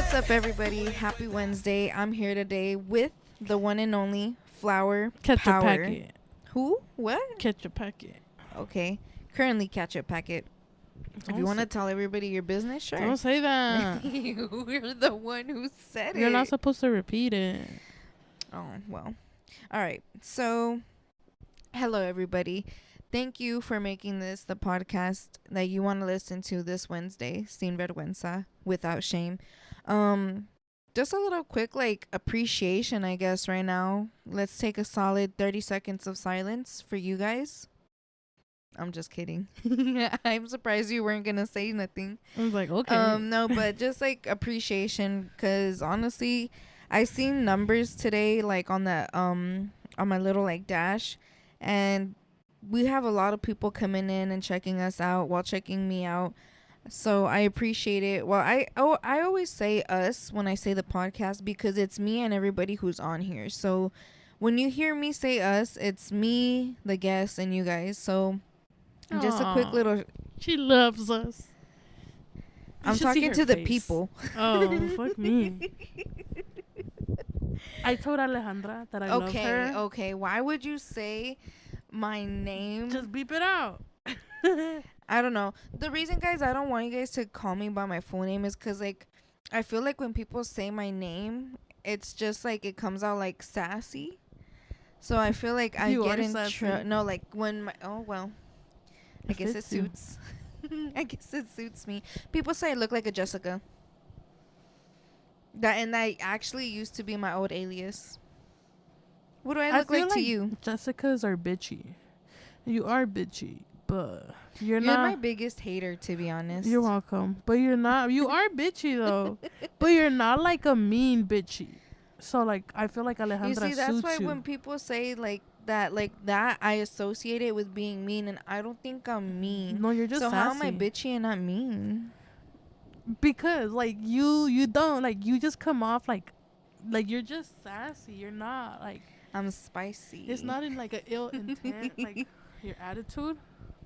What's up, everybody? Happy Wednesday. I'm here today with the one and only Flower Ketchup Power. packet. Who? What? Ketchup packet. Okay. Currently Ketchup Packet. If you want to tell everybody your business, sure. Don't say that. You're the one who said it. You're not supposed to repeat it. Oh, well. All right. So, hello, everybody. Thank you for making this the podcast that you want to listen to this Wednesday, Sin Vergüenza, Without Shame. Just a little quick, appreciation, I guess, right now. Let's take a solid 30 seconds of silence for you guys. I'm just kidding. I'm surprised you weren't going to say nothing. I was like, okay. No, but just, appreciation, because, honestly, I seen numbers today, on the, on my little, dash, and we have a lot of people coming in and checking us out while checking me out. So I appreciate it. Well, I always say us when I say the podcast because it's me and everybody who's on here. So when you hear me say us, it's me, the guests, and you guys. So just a quick little. She loves us. I'm talking to the people. Oh, fuck me. I told Alejandra that I love her. Okay. Why would you say my name? Just beep it out. I don't know. The reason, guys, I don't want you guys to call me by my full name is because, I feel like when people say my name, it's just, it comes out, sassy. So I feel like I get in trouble. No, when my... Oh, well. I guess it suits. I guess it suits me. People say I look like a Jessica. That actually used to be my old alias. What do I look like to you? Jessicas are bitchy. You are bitchy, but you're not. You're my biggest hater, to be honest. You're welcome. But you're not. You are bitchy, though. But you're not, a mean bitchy. So, I feel like Alejandra suits you. You see, that's why when people say, that, I associate it with being mean, and I don't think I'm mean. No, you're just so sassy. How am I bitchy and not mean? Because, you don't, you just come off, you're just sassy. You're not, I'm spicy. It's not in, an ill intent, your attitude.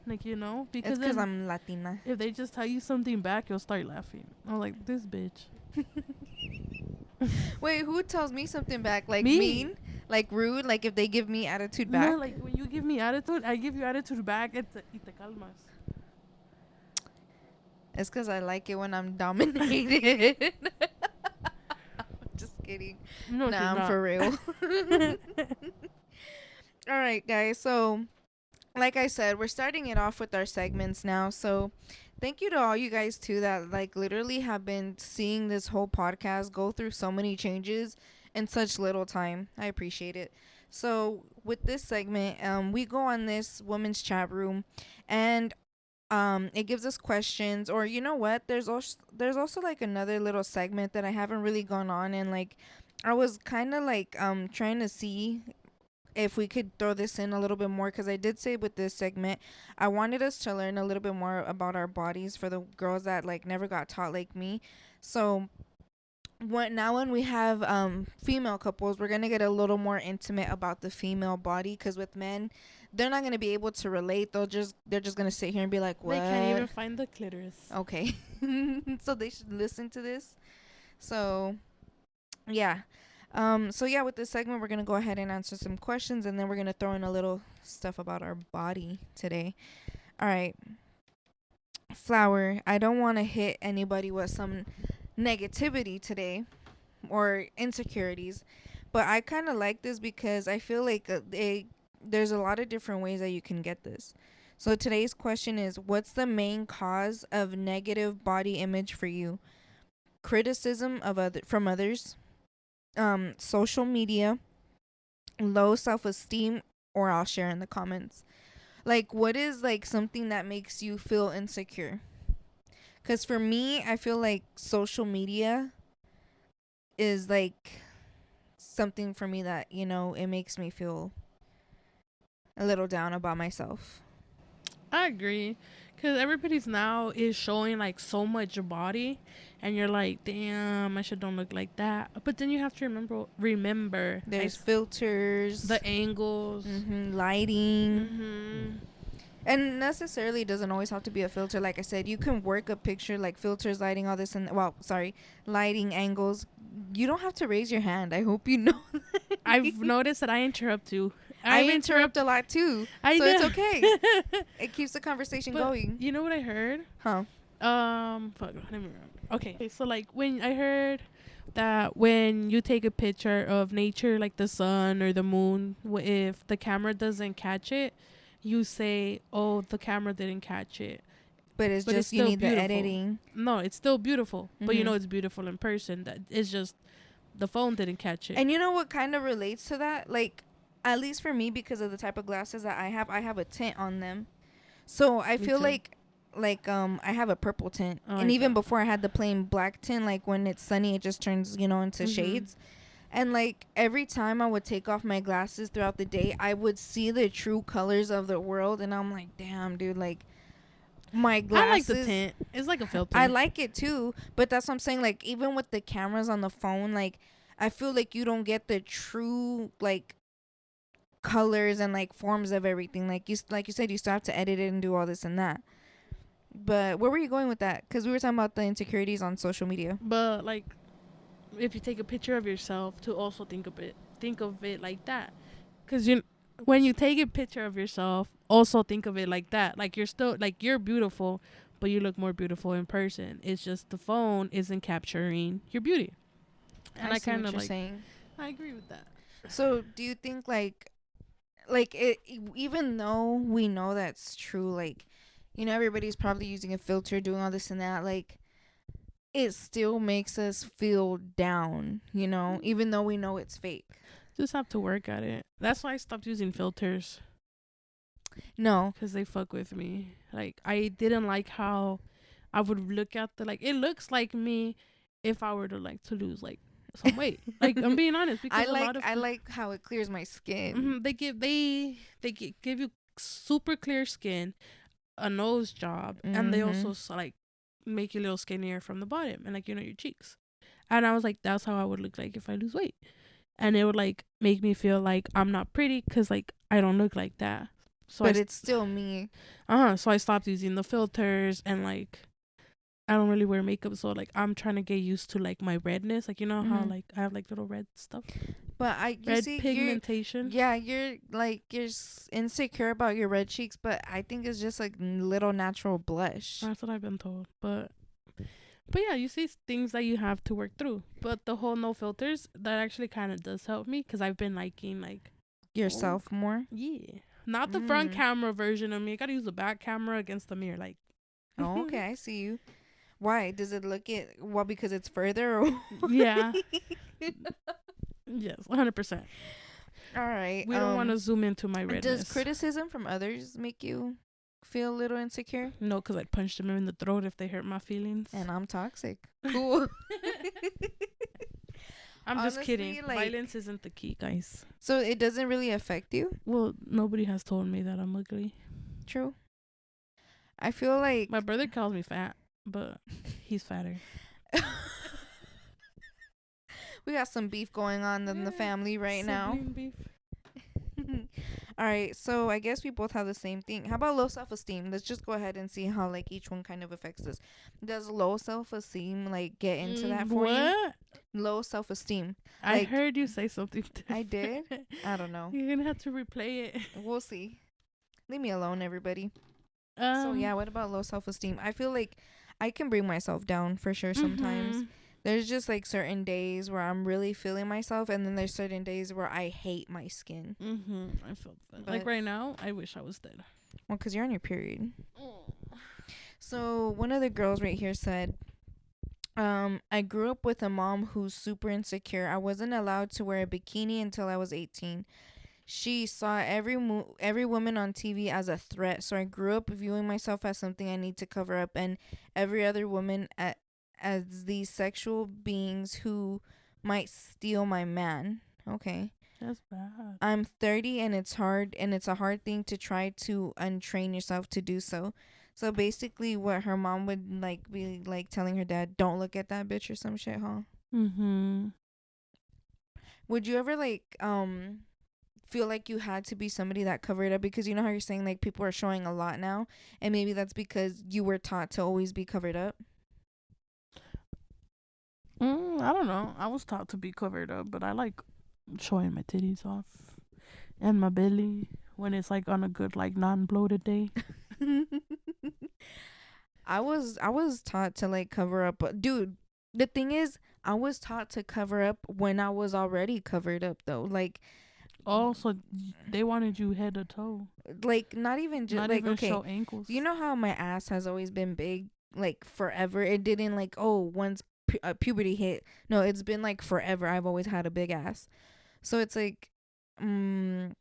Because it's because I'm Latina. If they just tell you something back, you'll start laughing. I'm like, this bitch. Wait, who tells me something back? Me? Mean? Rude? If they give me attitude back? No, when you give me attitude, I give you attitude back. Y te calmas. It's because I like it when I'm dominated. Just kidding. No, I'm for real. All right, guys. So, like I said, we're starting it off with our segments now. So, thank you to all you guys, too, that, literally have been seeing this whole podcast go through so many changes in such little time. I appreciate it. So, with this segment, we go on this women's chat room, and it gives us questions, or you know what? There's also another little segment that I haven't really gone on, and I was kind of trying to see if we could throw this in a little bit more, because I did say with this segment I wanted us to learn a little bit more about our bodies for the girls that never got taught like me. So when we have female couples, we're gonna get a little more intimate about the female body, because with men, they're not gonna be able to relate. They're just gonna sit here and be like, what? They can't even find the clitoris. Okay. So they should listen to this. So yeah. With this segment, we're gonna go ahead and answer some questions, and then we're gonna throw in a little stuff about our body today. All right. Flower, I don't want to hit anybody with some negativity today or insecurities, but I kind of like this because I feel like there's a lot of different ways that you can get this. So today's question is, what's the main cause of negative body image for you? Criticism from others, social media, low self-esteem, or I'll share in the comments. What is something that makes you feel insecure? Because for me, I feel like social media is something for me that, it makes me feel a little down about myself. I agree, because everybody's now is showing so much body, and you're like, damn, I don't look like that. But then you have to remember there's filters, the angles, lighting. And necessarily doesn't always have to be a filter. Like I said, you can work a picture like filters, lighting, all this, and well, sorry, lighting, angles. You don't have to raise your hand. I hope you know. I've noticed that I interrupt you. I interrupt a lot too, I so know. it's okay. It keeps the conversation But going. you know what I heard? Huh? Fuck, let me remember. Okay, so like when I heard that when you take a picture of nature, like the sun or the moon, if the camera doesn't catch it, you say, "Oh, the camera didn't catch it," But it's but it's just you still need the beautiful. editing. No, it's still beautiful, but you Mhm. know it's beautiful in person. That it's just the phone didn't catch it. And you know what kind of relates to that? Like, at least for me, because of the type of glasses that I have a tint on them. So I Me feel too. like I have a purple tint. Oh, And I even don't. before I had the plain black tint, like when it's sunny, it just turns, into shades. And like every time I would take off my glasses throughout the day, I would see the true colors of the world, and I'm like, damn, dude, like my I like the glasses. tint. It's like a filter. I like it too, but that's what I'm saying. Like even with the cameras on the phone, like I feel like you don't get the true like colors and like forms of everything. Like you said, you still have to edit it and do all this and that. But where were you going with that? Because we were talking about the insecurities on social media. But like, if you take a picture of yourself, to also think of it like that, because when you take a picture of yourself, also think of it like that. Like you're still like you're beautiful, but you look more beautiful in person. It's just the phone isn't capturing your beauty, and I I see what kind of you're like. saying. I agree with that. So do you think like it, even though we know that's true, like everybody's probably using a filter, doing all this and that, like it still makes us feel down, even though we know it's fake. Just have to work at it. That's why I stopped using filters, No. because they fuck with me. Like I didn't like how I would look at the like. It looks like me if I were to like to lose like some weight. Like I'm being honest, because a lot of I like how it clears my skin. give you super clear skin, a nose job, and they also Mhm. like make you a little skinnier from the bottom and like your cheeks. And I was like, that's how I would look like if I lose weight, and it would like make me feel like I'm not pretty because like I don't look like that. So But it's still me. so I stopped using the filters, and like I don't really wear makeup, so like I'm trying to get used to like my redness. Like how Mhm. like I have like little red stuff, But you red see, pigmentation. you're like insecure about your red cheeks, but I think it's just like little natural blush. That's what I've been told. But yeah, you see things that you have to work through. But the whole no filters, that actually kind of does help me, because I've been liking like Yourself more. yeah, not the front Mm. camera version of me. I gotta use the back camera against the mirror, like. Oh, okay, I see you. Why does it look it? Well, because it's further. Or Yeah. Yes, 100%. All right. We don't want to zoom into my Does redness. criticism from others make you feel a little insecure? No, because I'd punch them in the throat if they hurt my feelings. And I'm toxic. Cool. I'm just Honestly, kidding. like- Violence isn't the key, guys. So it doesn't really affect you? Well, nobody has told me that I'm ugly. True. I feel like My brother calls me fat, but he's fatter. we got some beef going on in the family right now. Sibling beef. All right, so I guess we both have the same thing. How about low self-esteem? Let's just go ahead and see how like each one kind of affects us. Does low self-esteem like get into that for you? What? Low self-esteem. I Like- heard you say something different. I did? I don't know. You're gonna have to replay it. We'll see. Leave me alone, everybody. So yeah, what about low self-esteem? I feel like I can bring myself down for sure sometimes. There's just like certain days where I'm really feeling myself, and then there's certain days where I hate my skin. I felt that. But- Like right now, I wish I was dead. Well, because you're on your period. So one of the girls right here said, I grew up with a mom who's super insecure. I wasn't allowed to wear a bikini until I was 18. She saw every woman on TV as a threat, so I grew up viewing myself as something I need to cover up, and every other woman as these sexual beings who might steal my man. Okay. That's bad. I'm 30 and it's hard, and it's a hard thing to try to untrain yourself to do so. So basically what her mom would like be like telling her dad, don't look at that bitch or some shit, huh? Would you ever like feel like you had to be somebody that covered up? Because you know how you're saying like people are showing a lot now, and maybe that's because you were taught to always be covered up. I don't know. I was taught to be covered up, but I like showing my titties off and my belly when it's like on a good like non-bloated day. I was taught to like cover up, dude. The thing is, I was taught to cover up when I was already covered up though. Also, they wanted you head to toe, Like not even just not like even okay. show ankles. You know how my ass has always been big, like forever. It didn't like once puberty hit. No, it's been like forever. I've always had a big ass. So it's like, my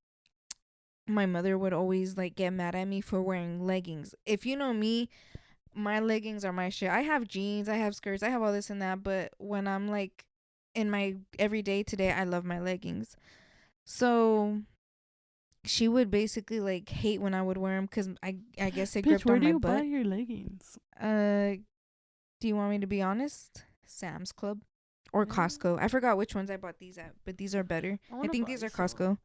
mother would always like get mad at me for wearing leggings. If you know me, my leggings are my shit. I have jeans, I have skirts, I have all this and that, but when I'm like in my everyday today, I love my leggings. So she would basically like hate when I would wear them because I guess it Bitch, gripped where on do my you buy butt. your leggings? Do you want me to be honest? Sam's Club or Costco. I forgot which ones I bought these at, but these are better. I think these are Costco.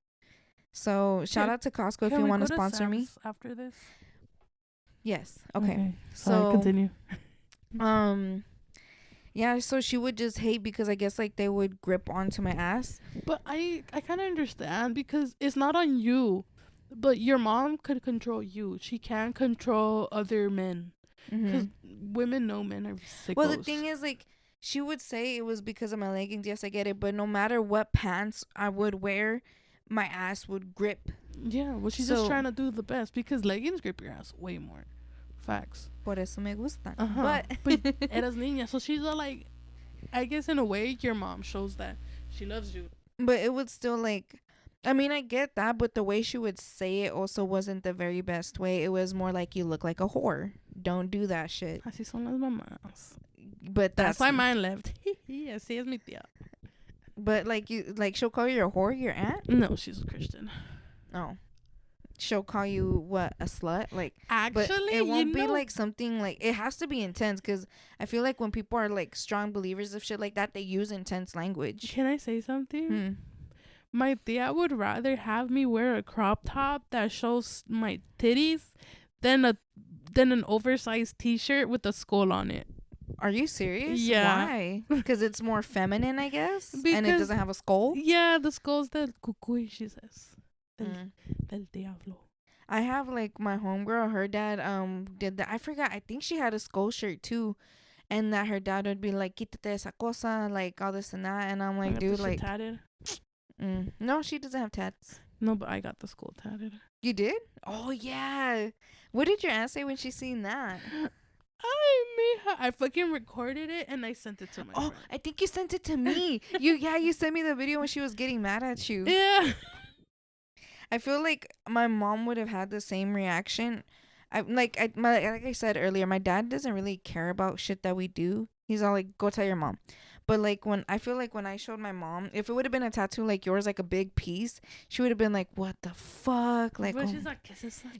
So shout out to Costco if you want to sponsor me after this. Yes. Okay. Sorry, So continue. Yeah, so she would just hate because I guess like they would grip onto my ass. But I kind of understand because it's not on you, but your mom could control you. She can't control other men because women know men are sickos. Well, the thing is, like, she would say it was because of my leggings. Yes, I get it. But no matter what pants I would wear, my ass would grip. Yeah, well, she's just trying to do the best because leggings grip your ass way more. Facts. Por eso me gustan. But eres niña, so she's like, I guess in a way, your mom shows that she loves you. But it would still like, I mean, I get that, but the way she would say it also wasn't the very best way. It was more like, you look like a whore. Don't do that shit. Así son las mamás. But that's why mine left. Así es mi tía. But like she'll call you a whore, your aunt? No, she's a Christian. Oh. She'll call you what, a slut? Like, actually, but it won't be like something like, it has to be intense because I feel like when people are like strong believers of shit like that, they use intense language. Can I say something? My tia would rather have me wear a crop top that shows my titties than an oversized t-shirt with a skull on it. Are you serious? Yeah. Why? Because it's more feminine, I guess, and it doesn't have a skull. Yeah, the skull's del cucuy, she says. Del diablo. I have like my homegirl, her dad did that. I forgot, I think she had a skull shirt too, and that her dad would be like, quítate esa cosa, like all this and that, and I'm like, dude, like tatted. No, she doesn't have tats. No, but I got the skull tatted. You did? Oh yeah. What did your aunt say when she seen that? I fucking recorded it and I sent it to my friend. I think you sent it to me. You sent me the video when she was getting mad at you. Yeah. I feel like my mom would have had the same reaction. Like I said earlier, my dad doesn't really care about shit that we do. He's all like, go tell your mom. But like when I showed my mom, if it would have been a tattoo like yours, like a big piece, she would have been like, what the fuck? Like, but she's like,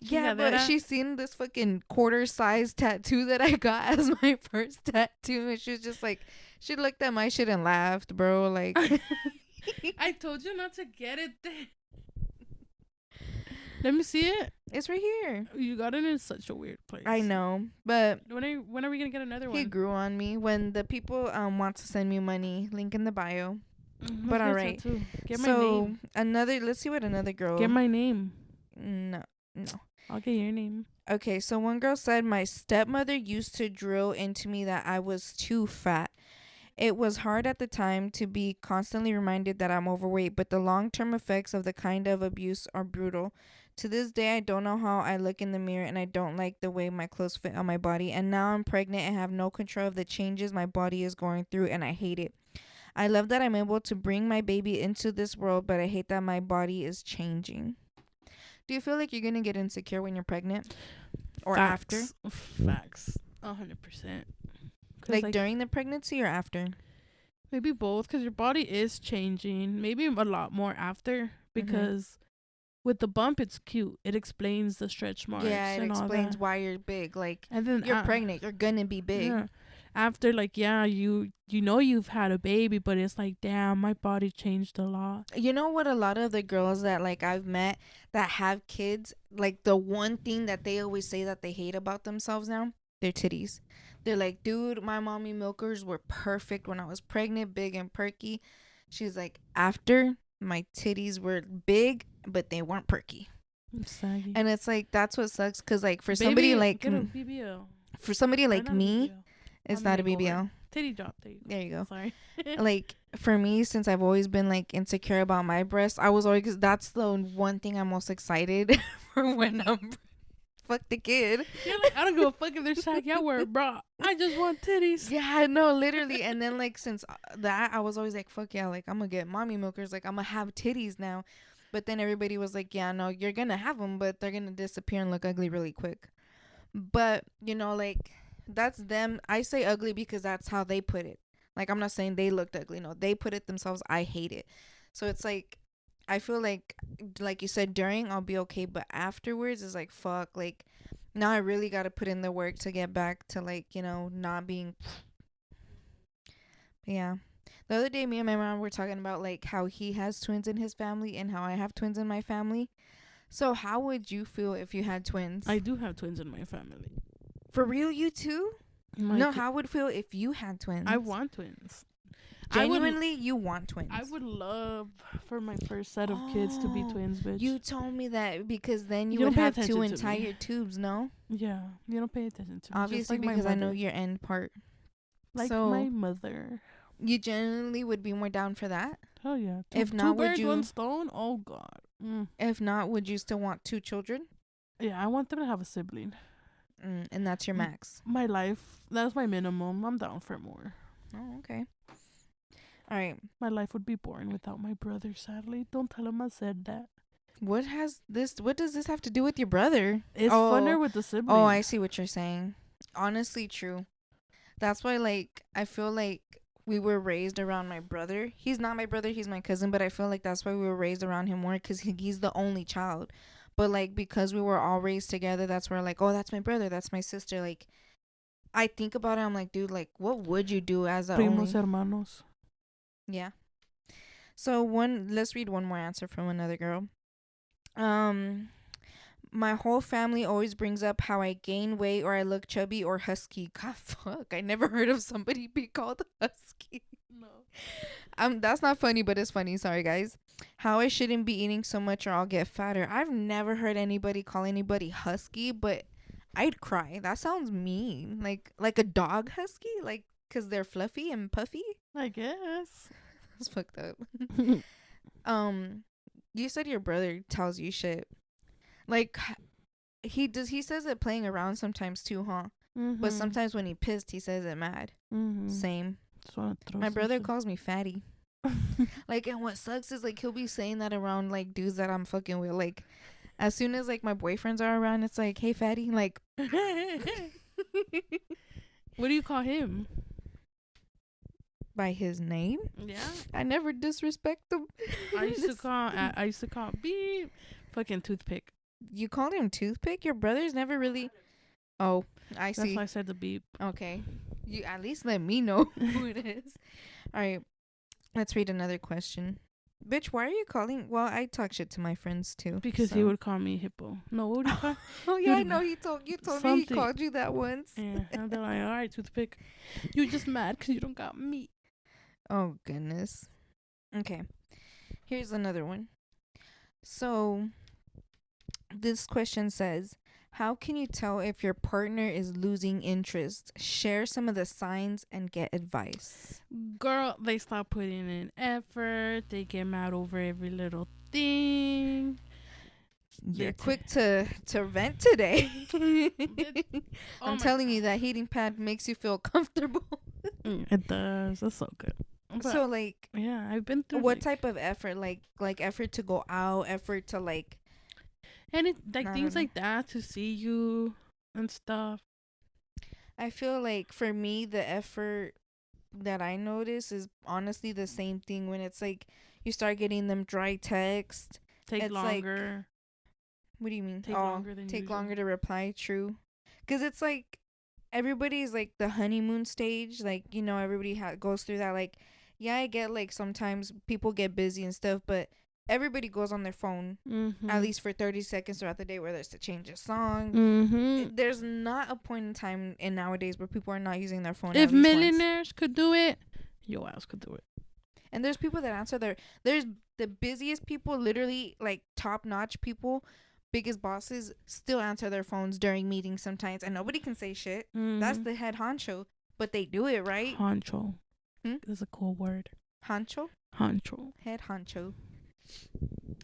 yeah, but she's seen this fucking quarter-size tattoo that I got as my first tattoo, and she was just like, she looked at my shit and laughed, bro. Like, I told you not to get it there. Let me see it. It's right here. You got it in such a weird place. I know, but when are we gonna get another one? He grew on me. When the people want to send me money, link in the bio. But all right. Get my name. Let's see what another girl. Get my name. No. I'll get your name. Okay, so one girl said, my stepmother used to drill into me that I was too fat. It was hard at the time to be constantly reminded that I'm overweight, but the long-term effects of the kind of abuse are brutal. To this day, I don't know how I look in the mirror, and I don't like the way my clothes fit on my body. And now I'm pregnant and have no control of the changes my body is going through, and I hate it. I love that I'm able to bring my baby into this world, but I hate that my body is changing. Do you feel like you're going to get insecure when you're pregnant? Or after? Facts. 100%. Like during the pregnancy or after? Maybe both, because your body is changing. Maybe a lot more after, because with the bump, it's cute. It explains the stretch marks. Yeah, it explains why you're big. Like, and then you're pregnant. You're going to be big. Yeah. after, like, yeah, you know you've had a baby, but it's like, damn, my body changed a lot. You know what? A lot of the girls that like I've met that have kids, like the one thing that they always say that they hate about themselves now, their titties. They're like, dude, my mommy milkers were perfect when I was pregnant, big and perky. She's like, after my titties were big, but they weren't perky. I'm saggy. And it's like that's what sucks, cause like for Baby, somebody like get a BBL. for somebody Or like not a me, BBL. it's I'm not a makeover. BBL. Titty drop. There you go. Sorry. Like for me, since I've always been like insecure about my breasts, I was always, that's the one thing I'm most excited for when I'm fuck the kid. You're like, I don't give a fuck if they're saggy. I wear a bra. I just want titties. Yeah, no, literally. And then like since that, I was always like, fuck yeah, like I'm gonna get mommy milkers, like I'm gonna have titties now. But then everybody was like, yeah, no, you're gonna have them, but they're gonna disappear and look ugly really quick. But you know, like that's them. I say ugly because that's how they put it. Like I'm not saying they looked ugly. No, they put it themselves. I hate it. So it's like I feel like you said, during I'll be okay, but afterwards is like fuck. Like now I really got to put in the work to get back to like, you know, not being. Yeah. The other day, me and my mom were talking about like how he has twins in his family and how I have twins in my family. So how would you feel if you had twins? I do have twins in my family. For real, you too? No, how would feel if you had twins? I want twins. Genuinely, you want twins. I would love for my first set of kids to be twins, bitch. You told me that because then you You would don't pay have attention two to me. entire tubes, no? Yeah, you don't pay attention to me. Obviously, just like because my I know mother. your end part. Like So, my mother. you genuinely would be more down for that? Hell yeah. If not, two would birds, you? one stone? Oh, God. If not, would you still want 2 children? Yeah, I want them to have a sibling. And that's your max. My life, that's my minimum. I'm down for more. Oh, okay. All right. My life would be boring without my brother, sadly. Don't tell him I said that. What does this have to do with your brother? It's funner with the siblings. Oh, I see what you're saying. Honestly, true. That's why, like, I feel like we were raised around my brother. He's not my brother, he's my cousin, but I feel like that's why we were raised around him more, because he's the only child. But, like, because we were all raised together, that's where, like, oh, that's my brother, that's my sister. Like, I think about it, I'm like, dude, like, what would you do as a Primos only? hermanos. Yeah. So, let's read one more answer from another girl. My whole family always brings up how I gain weight or I look chubby or husky. God, fuck. I never heard of somebody be called husky. No. That's not funny, but it's funny. Sorry, guys. How I shouldn't be eating so much or I'll get fatter. I've never heard anybody call anybody husky, but I'd cry. That sounds mean. Like a dog husky? Like, because they're fluffy and puffy? I guess. That's fucked up. You said your brother tells you shit. Like, he says it playing around sometimes too, huh? Mm-hmm. But sometimes when he pissed, he says it mad. Mm-hmm. Same. My brother calls me fatty. Like, and what sucks is, like, he'll be saying that around, like, dudes that I'm fucking with. Like, as soon as, like, my boyfriends are around, it's like, hey, fatty. Like, what do you call him? By his name? Yeah. I never disrespect him. I used to call beep fucking toothpick. You called him toothpick? Your brother's never really. Oh, I see. That's why I said the beep. Okay. You at least let me know who it is. All right. Let's read another question. Bitch, why are you calling? Well, I talk shit to my friends too. Because he would call me hippo. No, what would he call? Oh yeah, I know. You told me he called you that once. Yeah, and they're like, all right, toothpick. You're just mad because you don't got meat. Oh goodness. Okay. Here's another one. So, this question says, how can you tell if your partner is losing interest? Share some of the signs and get advice. Girl, they stop putting in effort. They get mad over every little thing. You're quick to vent today. I'm telling you, that heating pad makes you feel comfortable. It does. That's so good. But so, like, yeah, I've been through what type of effort? Like effort to go out, effort to like, and it like things like that, to see you and stuff. I feel like for me, the effort that I notice is honestly the same thing. When it's like you start getting them dry text, take longer. Like, what do you mean? Take longer than take usual. longer to reply. True, because it's like everybody's like the honeymoon stage. Like, you know, everybody goes through that. Like, yeah, I get like sometimes people get busy and stuff, but everybody goes on their phone at least for 30 seconds throughout the day, whether it's to change a song. There's not a point in time in nowadays where people are not using their phone If at least once. millionaires could do it, your ass could do it. And there's people that answer there's the busiest people, literally like top notch people, biggest bosses, still answer their phones during meetings sometimes, and nobody can say shit. That's the head honcho, but they do it, right? Honcho. That's a cool word. Honcho? Honcho. Head honcho.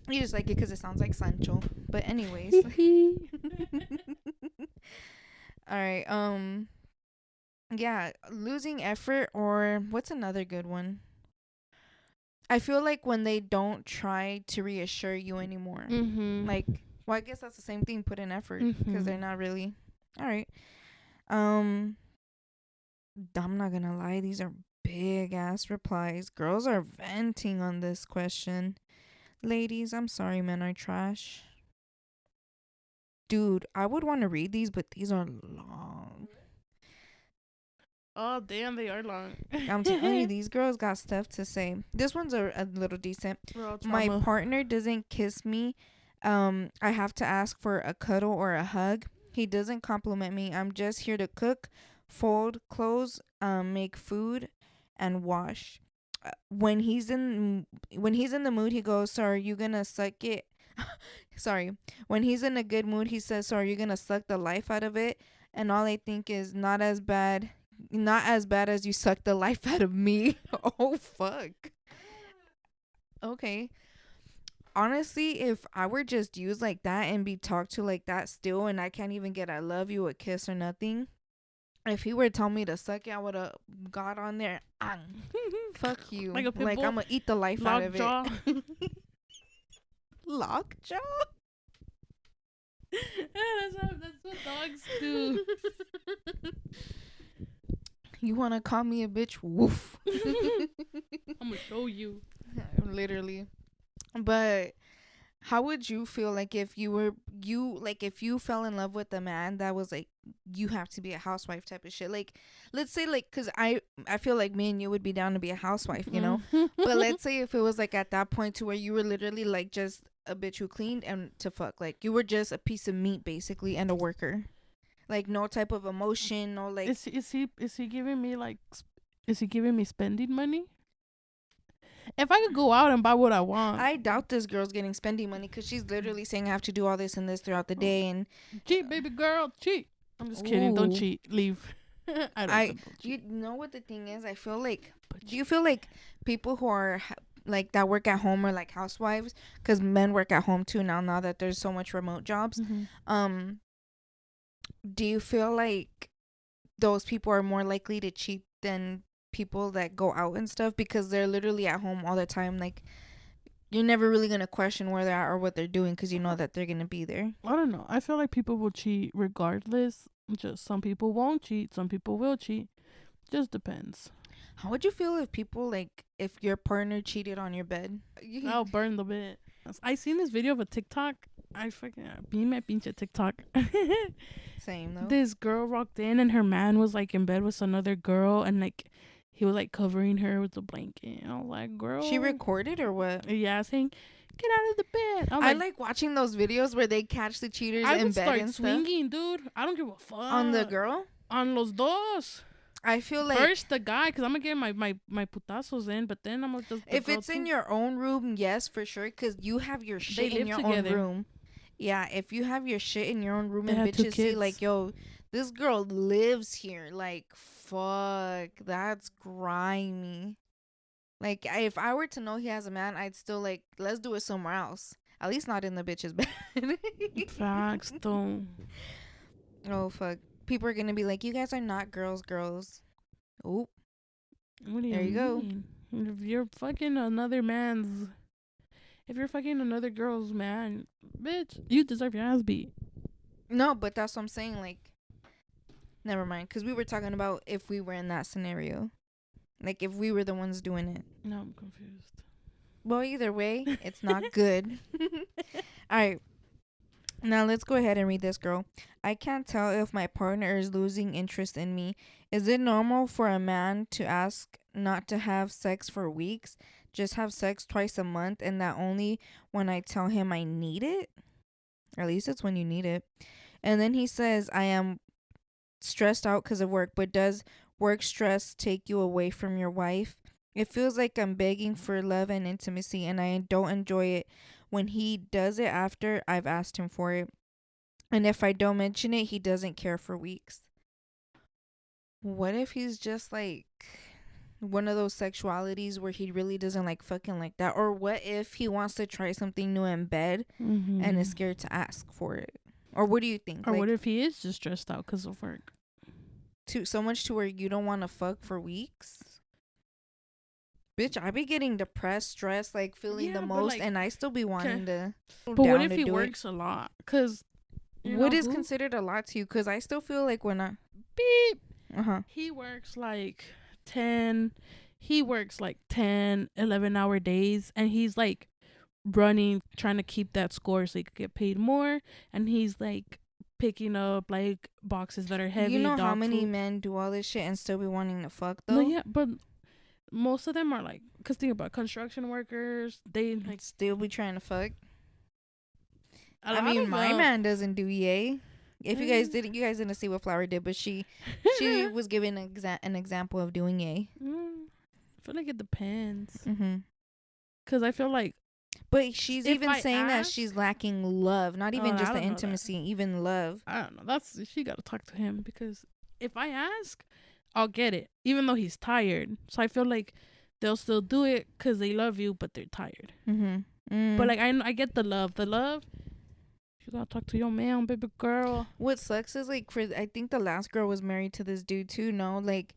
You just like it because it sounds like Sancho. But anyways. All right. Yeah, losing effort, or what's another good one? I feel like when they don't try to reassure you anymore. Like, well, I guess that's the same thing. Put in effort because they're not really. All right. I'm not gonna lie. These are big ass replies. Girls are venting on this question. Ladies, I'm sorry, men are trash. Dude, I would want to read these, but these are long. Oh, damn, they are long. I'm telling you, these girls got stuff to say. This one's a little decent. My partner doesn't kiss me. I have to ask for a cuddle or a hug. He doesn't compliment me. I'm just here to cook, fold clothes, make food, and wash. When he's in the mood, he goes, "So are you gonna suck it?" Sorry. When he's in a good mood, he says, "So are you gonna suck the life out of it?" And all I think is, not as bad as you suck the life out of me. Oh fuck. Okay. Honestly, if I were just used like that and be talked to like that still, and I can't even get "I love you," a kiss or nothing, if he were to tell me to suck it, I would have got on there. Fuck you. Like a pit Like, bull? I'm gonna eat the life out of Lockjaw. it. Lockjaw? That's what dogs do. You wanna call me a bitch? Woof. I'm gonna show you. Literally. But how would you feel like if if you fell in love with a man that was like, you have to be a housewife type of shit? Like, let's say, like, because I feel like me and you would be down to be a housewife, you know? But let's say if it was like at that point to where you were literally like just a bitch who cleaned and to fuck, like you were just a piece of meat basically and a worker, like no type of emotion, no like. Is he giving me like? Is he giving me spending money? If I could go out and buy what I want. I doubt this girl's getting spending money because she's literally saying I have to do all this and this throughout the day. And cheat, baby girl, cheat. I'm just kidding. Don't cheat. Leave. Don't cheat. You know what the thing is? I feel like. Do you feel like people who are like that work at home or like housewives? Because men work at home too now that there's so much remote jobs. Do you feel like those people are more likely to cheat than people that go out and stuff, because they're literally at home all the time? Like, you're never really gonna question where they're at or what they're doing because you know that they're gonna be there. I don't know. I feel like people will cheat regardless. Just some people won't cheat, some people will cheat. Just depends. How would you feel if people, like, if your partner cheated on your bed? I'll burn the bed. I seen this video of a TikTok. I fucking be my pinche TikTok. Same though. This girl walked in and her man was like in bed with another girl, and like he was like covering her with a blanket. I was like, girl. She recorded or what? Yeah, saying, get out of the bed. I like watching those videos where they catch the cheaters in bed and stuff. I would start swinging, dude. I don't give a fuck. On the girl? On los dos. I feel like first the guy, because I'm gonna get my putazos in, but then I'm gonna just. If it's in your own room, yes, for sure, because you have your shit in your own room. Yeah, if you have your shit in your own room and bitches see like, yo, this girl lives here, like, fuck, that's grimy. Like, if I were to know he has a man, I'd still like, let's do it somewhere else. At least not in the bitch's bed. Facts, though. Oh fuck. People are gonna be like, you guys are not girls. Oh, what do you mean? If you're fucking another girl's man, bitch, you deserve your ass beat. No, but that's what I'm saying. Like, never mind, because we were talking about if we were in that scenario, like if we were the ones doing it. No, I'm confused. Well, either way, it's not good. All right. Now let's go ahead and read this, girl. I can't tell if my partner is losing interest in me. Is it normal for a man to ask not to have sex for weeks, just have sex twice a month, and that only when I tell him I need it? Or at least it's when you need it. And then he says, I am stressed out because of work, but does work stress take you away from your wife? It feels like I'm begging for love and intimacy, and I don't enjoy it when he does it after I've asked him for it. And if I don't mention it, he doesn't care for weeks. What if he's just like one of those sexualities where he really doesn't like fucking like that? Or what if he wants to try something new in bed and is scared to ask for it? Or what do you think? Or Like, what if he is just stressed out because of work? so much to where you don't want to fuck for weeks? Bitch, I be getting depressed, stressed, like feeling the most, like, and I still be wanting to. but what down if to he do it. works a lot? Because What is considered a lot to you? Because I still feel like when I beep, uh-huh. he works like 10, he works like 10, 11-hour days, and he's like running, trying to keep that score so he could get paid more, and he's like picking up like boxes that are heavy. You know how dog many food. men do all this shit and still be wanting to fuck No, though? yeah, but most of them are like, because think about construction workers, they like Still be trying to fuck. a I lot mean, of my man doesn't do yay. If you guys Mm. didn't, you guys didn't see what Flower did, but she was giving an example of doing yay. I feel like it depends, Mm-hmm. because I feel like But she's if even I saying that ask, she's lacking love, not even I just the don't know that. intimacy, even love. I don't know. That's she got to talk to him, because if I ask, I'll get it, even though he's tired. So I feel like they'll still do it because they love you, but they're tired. Mm-hmm. But like I get the love. The love. You gotta talk to your man, baby girl. What sucks is like I think the last girl was married to this dude too. No, like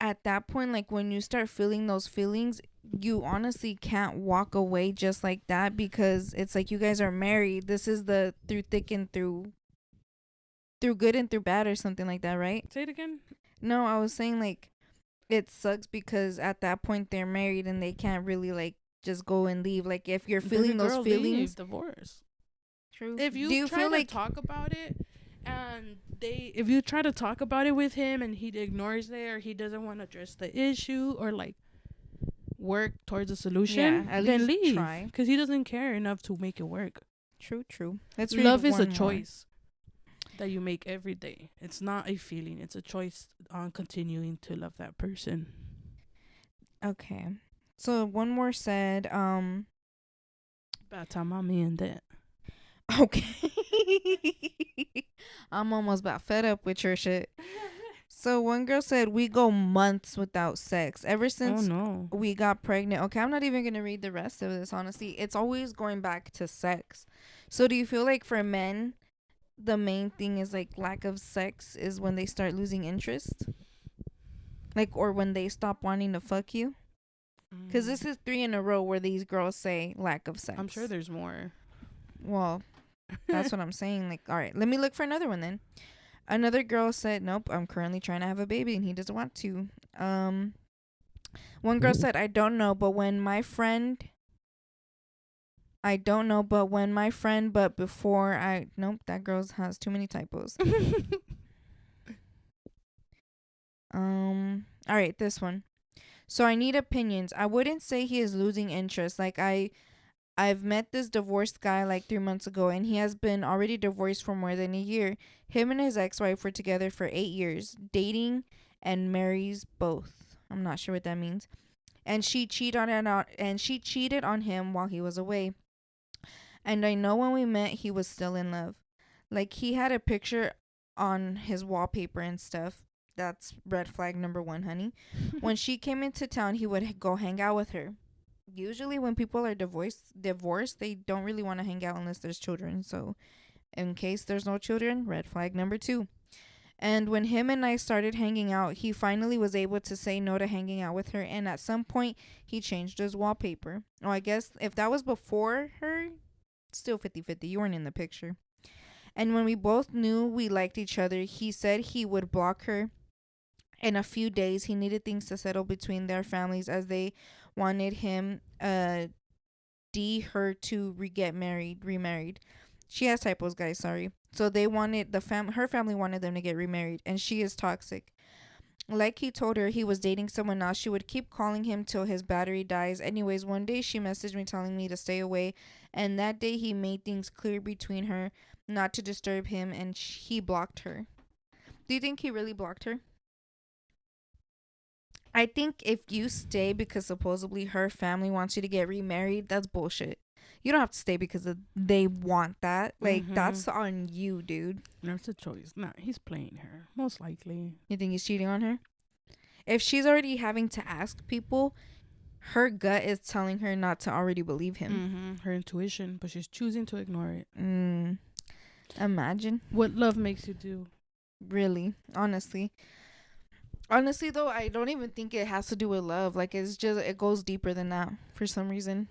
at that point, like when you start feeling those feelings, you honestly can't walk away just like that because it's like you guys are married. This is the through thick and through good and through bad or something like that, right? Say it again. No, I was saying like it sucks because at that point they're married and they can't really like just go and leave. Like if you're feeling Baby those girl, feelings, leave, divorce. true. If you Do you try feel to like talk about it, and if you try to talk about it with him and he ignores it, or he doesn't want to address the issue, or like work towards a solution, at then least leave, try. because he doesn't care enough to make it work. True. Let's read Love is a one more. choice that you make every day. It's not a feeling. It's a choice on continuing to love that person. Okay. So one more said, By the time I'm in that. okay. I'm almost about fed up with your shit. So one girl said we go months without sex ever since we got pregnant. Okay, I'm not even gonna read the rest of this. Honestly, it's always going back to sex. So do you feel like for men, the main thing is like lack of sex is when they start losing interest, like or when they stop wanting to fuck you? Because this is 3 in a row where these girls say lack of sex. I'm sure there's more. Well, that's what I'm saying. Like, all right, let me look for another one then. Another girl said, "Nope, I'm currently trying to have a baby and he doesn't want to." One girl said, but before I." Nope, that girl has too many typos. All right, this one. So I need opinions. I wouldn't say he is losing interest. Like I've met this divorced guy like 3 months ago and he has been already divorced for more than a year. Him and his ex-wife were together for 8 years, dating and marries both. I'm not sure what that means. And she cheated on him while he was away. And I know when we met he was still in love. Like he had a picture on his wallpaper and stuff. That's red flag number 1, honey. When she came into town, he would go hang out with her. Usually when people are divorced, they don't really want to hang out unless there's children. So in case there's no children, red flag number 2. And when him and I started hanging out, he finally was able to say no to hanging out with her. And at some point, he changed his wallpaper. Oh, I guess if that was before her, still 50-50. You weren't in the picture. And when we both knew we liked each other, he said he would block her in a few days. He needed things to settle between their families as they wanted him her to remarried. She has typos, guys. Sorry. So they wanted her family wanted them to get remarried, and she is toxic. Like he told her he was dating someone else, she would keep calling him till his battery dies. Anyways, one day she messaged me telling me to stay away, and that day he made things clear between her, not to disturb him, and he blocked her. Do you think he really blocked her? I think if you stay because supposedly her family wants you to get remarried, that's bullshit. You don't have to stay because they want that. Like, that's on you, dude. That's a choice. Nah, he's playing her. Most likely. You think he's cheating on her? If she's already having to ask people, her gut is telling her not to already believe him. Her intuition, but she's choosing to ignore it. Imagine. What love makes you do. Really, honestly. Honestly, though, I don't even think it has to do with love. Like, it's just, it goes deeper than that for some reason.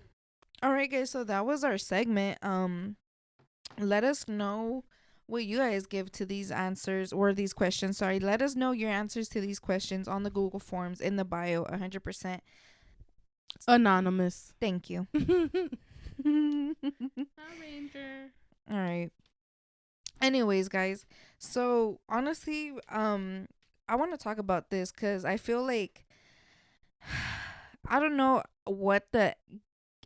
All right, guys. So that was our segment. Let us know what you guys give to these answers or these questions. Sorry. Let us know your answers to these questions on the Google Forms in the bio, 100%. Anonymous. Thank you. Ranger. All right. Anyways, guys. So, honestly, I want to talk about this because I feel like I don't know what the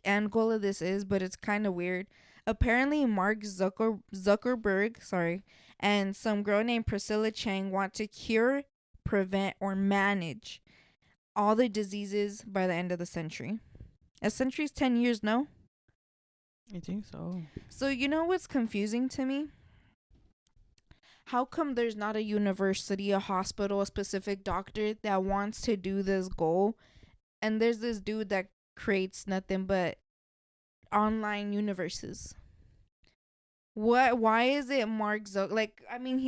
end goal of this is, but it's kind of weird. Apparently, Mark Zuckerberg, and some girl named Priscilla Chang want to cure, prevent, or manage all the diseases by the end of the century. A century's 10 years, no? I think so. So, you know what's confusing to me? How come there's not a university, a hospital, a specific doctor that wants to do this goal? And there's this dude that creates nothing but online universes. Why is it Mark Zuck? Like, I mean,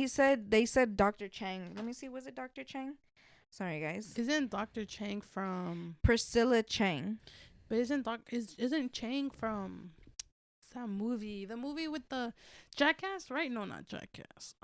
they said Dr. Chang. Let me see, was it Dr. Chang? Sorry, guys. Isn't Dr. Chang from Priscilla Chang? But isn't Chang from that movie? The movie with the Jackass, right? No, not Jackass.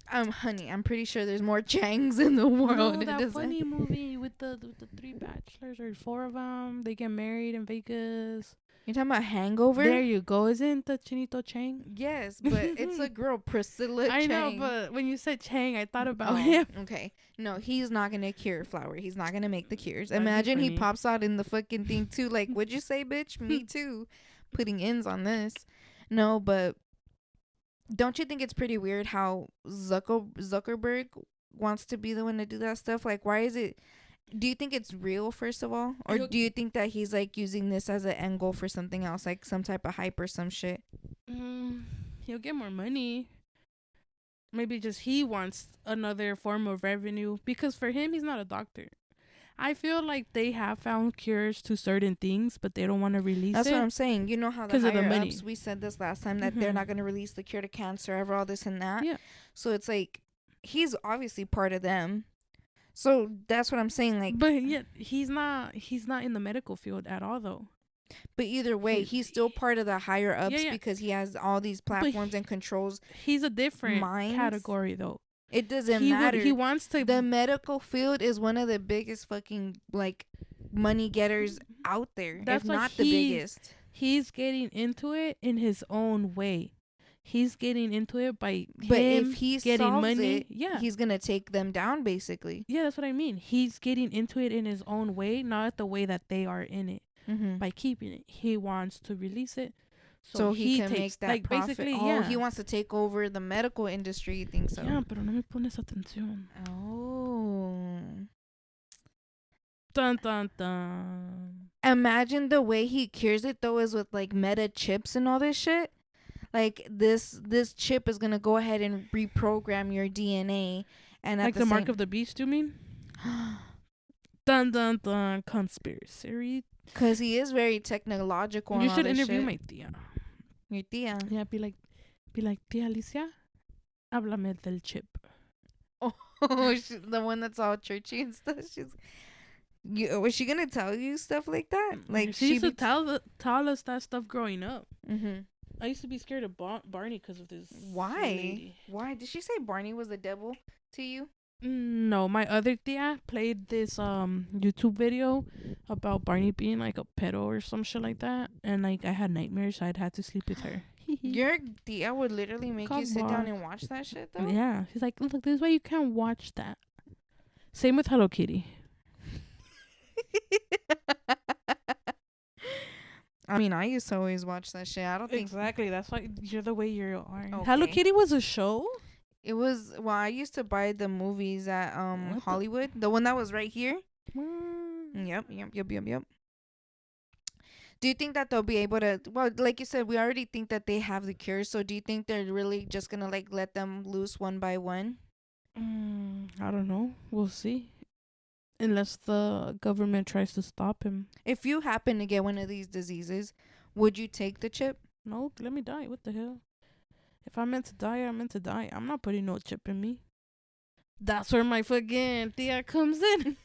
Honey, I'm pretty sure there's more Changs in the world. No, that funny movie with the 3 bachelors or 4 of them. They get married in Vegas. You're talking about Hangover? There you go. Isn't the Chinito Chang? Yes, but it's a girl, Priscilla Chang. I know, but when you said Chang, I thought about him. Okay. No, he's not going to cure flour. He's not going to make the cures. Imagine he pops out in the fucking thing too. Like, what'd you say, bitch? Me too. Putting ends on this. No, but don't you think it's pretty weird how Zuckerberg wants to be the one to do that stuff? Like, why is it... Do you think it's real, first of all? Or do you think that he's, like, using this as an end goal for something else? Like, some type of hype or some shit? He'll get more money. Maybe just he wants another form of revenue. Because for him, he's not a doctor. I feel like they have found cures to certain things, but they don't want to release That's it. what I'm saying. You know how the higher ups, we said this last time, that they're not going to release the cure to cancer, ever, all this and that. Yeah. So it's like, he's obviously part of them. So that's what I'm saying. Like, but yet he's not in the medical field at all, though. But either way, he's still part of the higher ups because he has all these platforms and controls. He's a different category, though. It doesn't matter. He wants to. The medical field is one of the biggest fucking, like, money getters out there. That's if not the biggest. He's getting into it in his own way. He's getting into it by if he getting money. He's gonna take them down, basically. Yeah, that's what I mean. He's getting into it in his own way, not the way that they are in it. By keeping it, he wants to release it, so he can make that like profit. Basically, he wants to take over the medical industry. You think so? Yeah, pero no me pones atención. Oh. Dun dun dun. Imagine the way he cures it though is with like meta chips and all this shit. Like this chip is gonna go ahead and reprogram your DNA, and like the mark of the beast. You mean? Dun dun dun. Conspiracy. Because he is very technological. You should interview my tia. Your tia. Yeah, be like, Tia Alicia, háblame del chip. Oh, the one that's all churchy and stuff. Was she gonna tell you stuff like that? Like she used to tell us that stuff growing up. I used to be scared of Barney because of this. Why? Lady. Why did she say Barney was the devil to you? No, my other tia played this YouTube video about Barney being like a pedo or some shit like that, and like I had nightmares, so I'd have to sleep with her. Your Tia would literally make you sit down Boss. and watch that shit though. Yeah, she's like, look, this is why you can't watch that. Same with Hello Kitty. I mean, I used to always watch that shit. I don't think Exactly. That's why you're the way you are. Okay. Hello Kitty was a show. it was. Well, I used to buy the movies at What the- Hollywood, the one that was right here. Mm. Yep. Do you think that they'll be able to? Well, like you said, we already think that they have the cure. So, do you think they're really just gonna like let them loose one by one? I don't know. We'll see. Unless the government tries to stop him. If you happen to get one of these diseases, would you take the chip? No, let me die. What the hell? If I'm meant to die, I'm meant to die. I'm not putting no chip in me. That's where my fucking Tia comes in.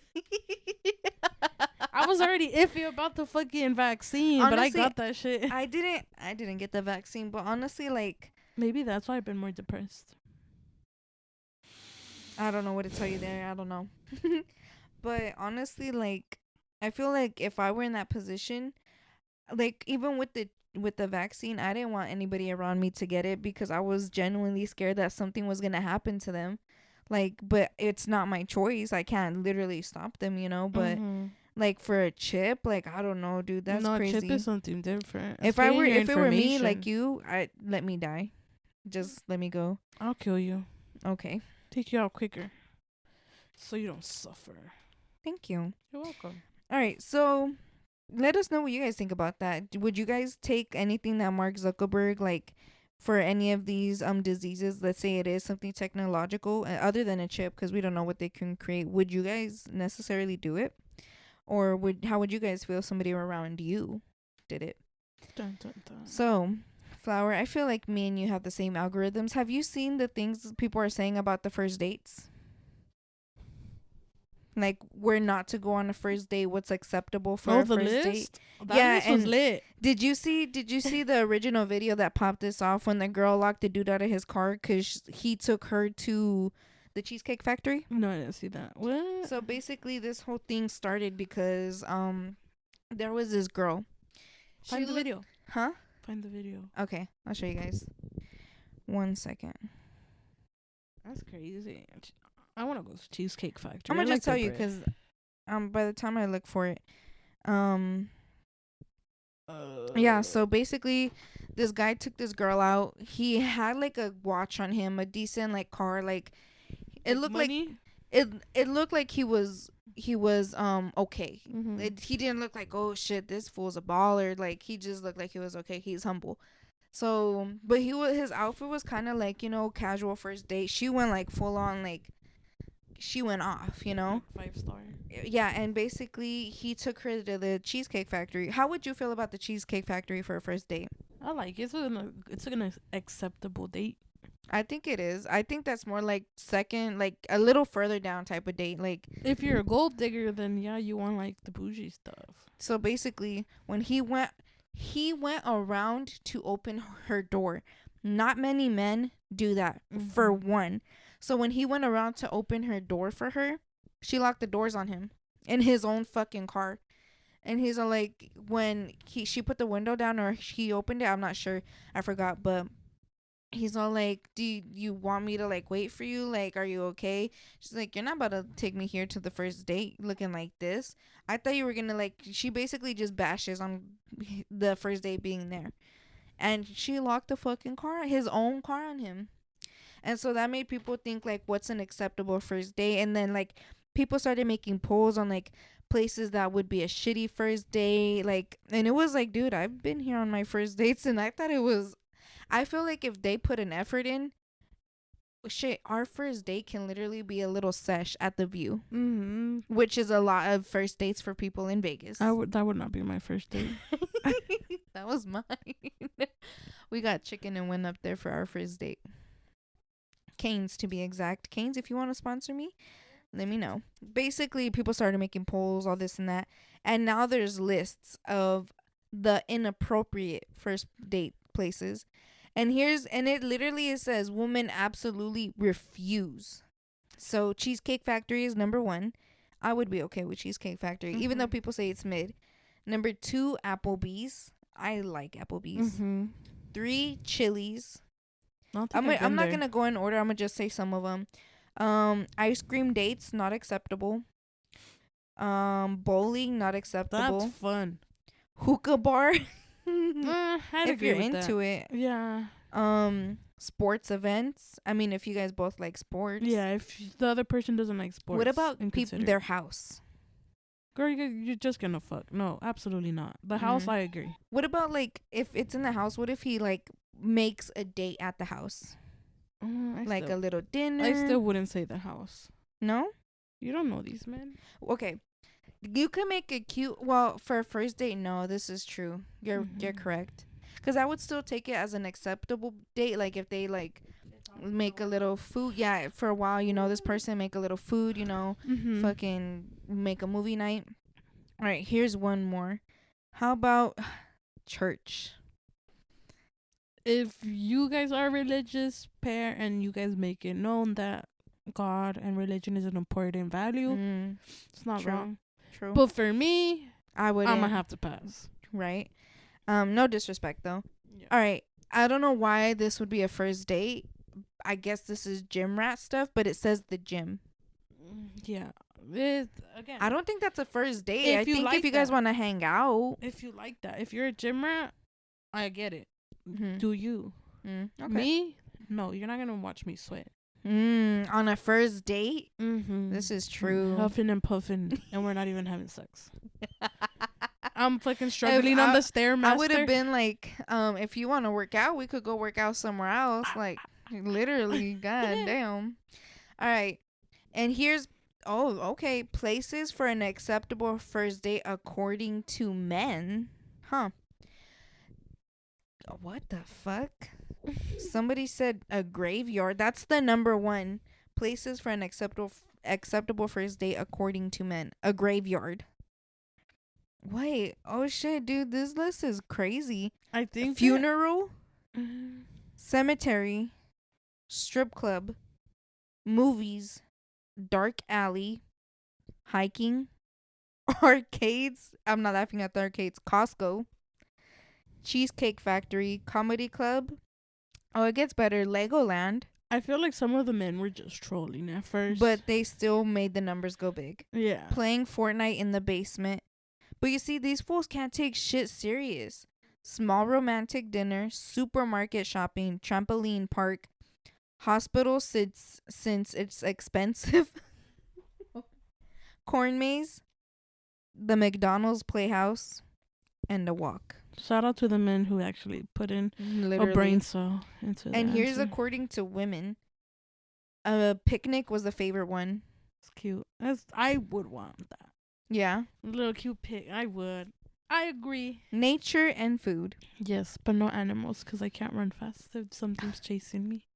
I was already iffy about the fucking vaccine, but I Honestly, got that shit. I didn't get the vaccine, but honestly, like, Maybe that's why I've been more depressed. I don't know what to tell you there. I don't know. But honestly, like, I feel like if I were in that position, like even with the vaccine, I didn't want anybody around me to get it because I was genuinely scared that something was gonna happen to them. Like, but it's not my choice. I can't literally stop them, you know. But like for a chip, like I don't know, dude. That's no, crazy. chip is something different. If it were me, like you, I let me die. Just let me go. I'll kill you. Okay. Take you out quicker, so you don't suffer. Thank you. You're welcome. All right, so let us know what you guys think about that. Would you guys take anything that Mark Zuckerberg like for any of these diseases? Let's say it is something technological other than a chip, because we don't know what they can create. Would you guys necessarily do it, or how would you guys feel if somebody around you did it? Dun, dun, dun. So, Flower, I feel like me and you have the same algorithms. Have you seen the things people are saying about the first dates? Like, where not to go on a first date, what's acceptable for a the first list? date. That Yeah, list was and lit. Did you see the original video that popped this off when the girl locked the dude out of his car because he took her to the Cheesecake Factory? No, I didn't see that. What? So basically, this whole thing started because there was this girl. Find the video. Huh? Find the video. Okay, I'll show you guys. 1 second. That's crazy. I want to go to Cheesecake Factory. I'm gonna I just like tell you their bread. because by the time I look for it, yeah. So basically, this guy took this girl out. He had like a watch on him, a decent like car. Like it looked money? like it looked like he was okay. Mm-hmm. He didn't look like, oh shit, this fool's a baller. Like he just looked like he was okay. He's humble. So, but his outfit was kind of like, you know, casual first date. She went like full on like. She went off, you know. 5-star. Yeah, and basically he took her to the Cheesecake Factory. How would you feel about the Cheesecake Factory for a first date? I like it. It's an acceptable date. I think it is. I think that's more like second, like a little further down type of date. Like If you're a gold digger, then yeah, you want like the bougie stuff. so basically when he went around to open her door. Not many men do that for one. So when he went around to open her door for her, she locked the doors on him in his own fucking car. And he's all like, when she put the window down or he opened it, I'm not sure, I forgot, but he's all like, do you want me to like wait for you? Like, are you okay? She's like, you're not about to take me here to the first date looking like this. I thought you were gonna like. She basically just bashes on the first date being there, and she locked the fucking car, his own car, on him. And so that made people think like, what's an acceptable first date? And then like people started making polls on like places that would be a shitty first date. Like, and it was like, dude, I've been here on my first dates, and I thought it was. I feel like if they put an effort in, shit, our first date can literally be a little sesh at the View, which is a lot of first dates for people in Vegas. That would not be my first date. That was mine. We got chicken and went up there for our first date. Canes, to be exact. Canes, if you want to sponsor me, let me know. Basically, people started making polls, all this and that. And now there's lists of the inappropriate first date places. And it literally says women absolutely refuse. So Cheesecake Factory is number 1. I would be okay with Cheesecake Factory, even though people say it's mid. Number 2, Applebee's. I like Applebee's. 3, 3 Chili's. I don't think I've I'm been not there. gonna go in order. I'm gonna just say some of them. Ice cream dates not acceptable. Bowling not That's acceptable. fun. Hookah bar I'd if agree you're with into that. it. Yeah. Sports events. I mean, if you guys both like sports. Yeah, if the other person doesn't like sports. What about and people consider their it. house? Girl, you're just gonna fuck. No, absolutely not. The house, I agree. What about like if it's in the house? What if he like makes a date at the house, like a little dinner? I still wouldn't say the house. No. You don't know these men. Okay, you can make a cute. Well, for a first date, no, this is true. You're correct. Because I would still take it as an acceptable date. Like if they like make a little food. Yeah, for a while, you know, this person make a little food. You know, fucking make a movie night. All right, here's one more. How about church? If you guys are a religious pair and you guys make it known that God and religion is an important value, it's not True. wrong. True. But for me, I'm gonna have to pass. Right. No disrespect though. Yeah. All right. I don't know why this would be a first date. I guess this is gym rat stuff, but it says the gym. Yeah. Again, I don't think that's a first date. I think like if you guys that. want to hang out. if you like that, if you're a gym rat, I get it. Mhm. Do you? Okay. Me? No, you're not gonna watch me sweat. On a first date? Mm-hmm. This is true. Huffing and puffing, and we're not even having sex. I'm fucking struggling on the stairmaster. I would have been like, if you want to work out, we could go work out somewhere else. Like, literally, god damn. All right. And here's, okay. Places for an acceptable first date according to men. Huh. What the fuck? Somebody said a graveyard. That's the number one. Places for an acceptable first date according to men. A graveyard. Wait. Oh shit, dude. This list is crazy. I think Funeral. Cemetery. Strip club. Movies. Dark alley. Hiking. Arcades. I'm not laughing at the arcades. Costco. Cheesecake Factory. Comedy club. Oh, it gets better. Legoland. I feel like some of the men were just trolling at first. But they still made the numbers go big. yeah. Playing Fortnite in the basement. But you see, these fools can't take shit serious. Small romantic dinner. Supermarket shopping. Trampoline park. Hospital since it's expensive. Corn maze. The McDonald's playhouse. And a walk. Shout out to the men who actually put in Literally. a brain cell into And the here's answer. according to women. A picnic was the favorite one. It's cute. I would want that. Yeah. A little cute pic. I would. I agree. Nature and food. Yes, but no animals because I can't run fast if something's chasing me.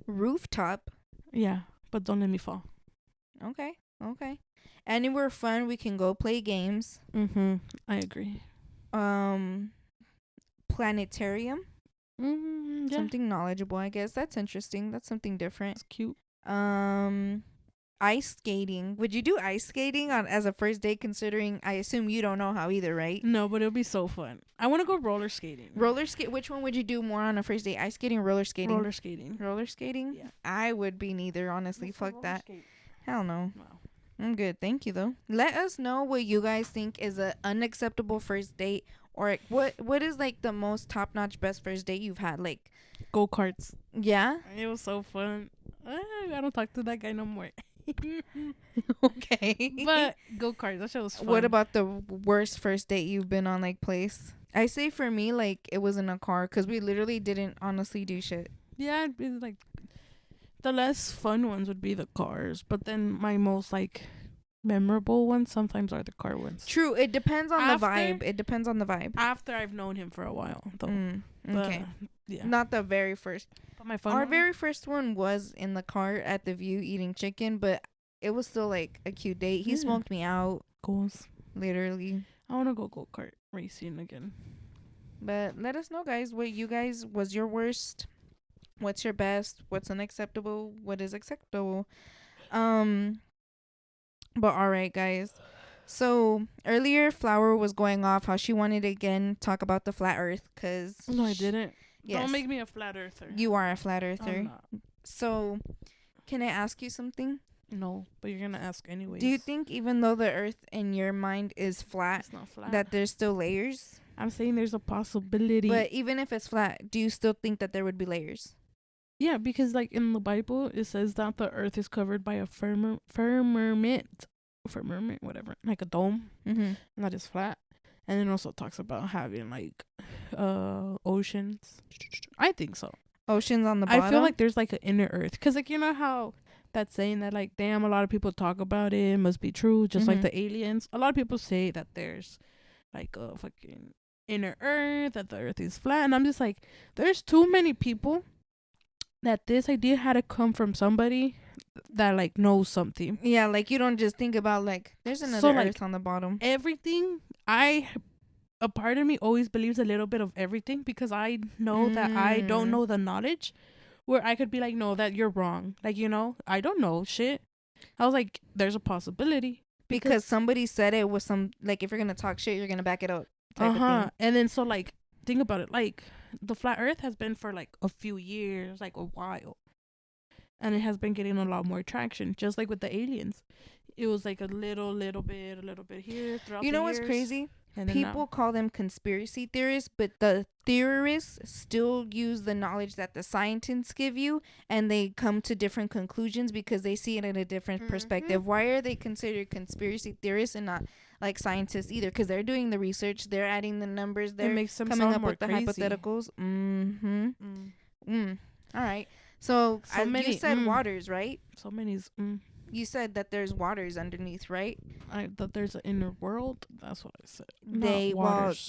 Rooftop. Yeah, but don't let me fall. Okay. Anywhere fun we can go play games. I agree. Planetarium. Yeah. Something knowledgeable, I guess. That's interesting. That's something different. It's cute. Ice skating. Would you do ice skating as a first date, considering I assume you don't know how either, right? No, but it'll be so fun. I want to go roller skating. Roller skate. Which one would you do more on a first date? Ice skating or roller skating? Roller skating. Roller skating? Yeah. I would be neither, honestly. Fuck that. Hell no. Wow. I'm good. Thank you, though. Let us know what you guys think is an unacceptable first date, or what is like the most top-notch best first date you've had. Like, Go-karts. yeah? It was so fun. I don't talk to that guy no more. Okay. But go-karts, that shit was fun. What about the worst first date you've been on, like, place? I say for me, like, it was in a car, because we literally didn't honestly do shit. Yeah, it'd be like the less fun ones would be the cars, but then my most like memorable ones sometimes are the car ones. True. It depends on the After- vibe. It depends on the vibe. After I've known him for a while, though. Okay. Yeah. Not the very first. But my fun Our one- very first one was in the car at the View eating chicken, but it was still like a cute date. He Yeah. smoked me out, goals. literally. I want to go kart racing again. But let us know, guys, what you guys was your worst. What's your best? What's unacceptable? What is acceptable? But all right, guys. So earlier, Flower was going off how she wanted to again talk about the flat Earth, cause No, I didn't. Yes. Don't make me a flat earther. You are a flat I'm earther. not. So, can I ask you something? No, but you're gonna ask anyways. Do you think even though the earth in your mind is flat, it's not flat? that there's still layers? I'm saying there's a possibility. But even if it's flat, do you still think that there would be layers? Yeah, because like in the Bible, it says that the earth is covered by a firmament, whatever, like a dome, Mm-hmm. and that is flat. And it also talks about having like oceans. I think so. Oceans on the bottom? I feel like there's like an inner earth, because like you know how that saying that like damn, a lot of people talk about it must be true, just like Mhm. the aliens. A lot of people say that there's like a fucking inner earth, that the earth is flat, and I'm just like, there's too many people that this idea had to come from somebody that like knows something. Yeah, like you don't just think about like there's another So, like, earth on the bottom. Everything, a part of me always believes a little bit of everything, because I know that I don't know the knowledge where I could be like, no, that you're wrong. Like, you know, I don't know shit. I was like, there's a possibility. Because somebody said it was some, like, if you're going to talk shit, you're going to back it up type of thing. And then so like, think about it. Like, the flat earth has been for like a few years, like a while. And it has been getting a lot more traction, just like with the aliens. It was like a little bit here throughout You the know what's years. crazy? And then People call them conspiracy theorists, but the theorists still use the knowledge that the scientists give you, and they come to different conclusions because they see it in a different perspective. Why are they considered conspiracy theorists and not like scientists either? Because they're doing the research, they're adding the numbers, they're coming up with the hypotheticals. All right. So, you said waters, right? So many. You said that there's waters underneath, right? That there's an inner world. That's what I said.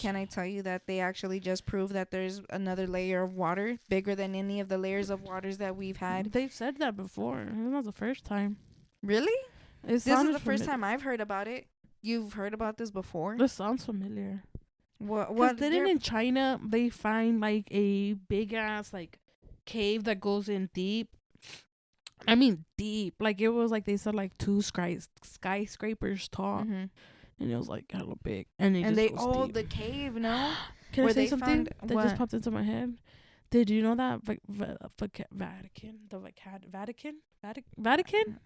Can I tell you that they actually just proved that there's another layer of water bigger than any of the layers of waters that we've had? They've said that before. It's not the first time. Really? This is the first time I've heard about it. You've heard about this before? This sounds familiar. What didn't in China they find like a big ass like cave that goes in deep? I mean deep. Like it was like they said like 2 skyscrapers tall. And it was like hella big. And they deep. The cave, no? Can I say something that just popped into my head? Did you know that Vatican?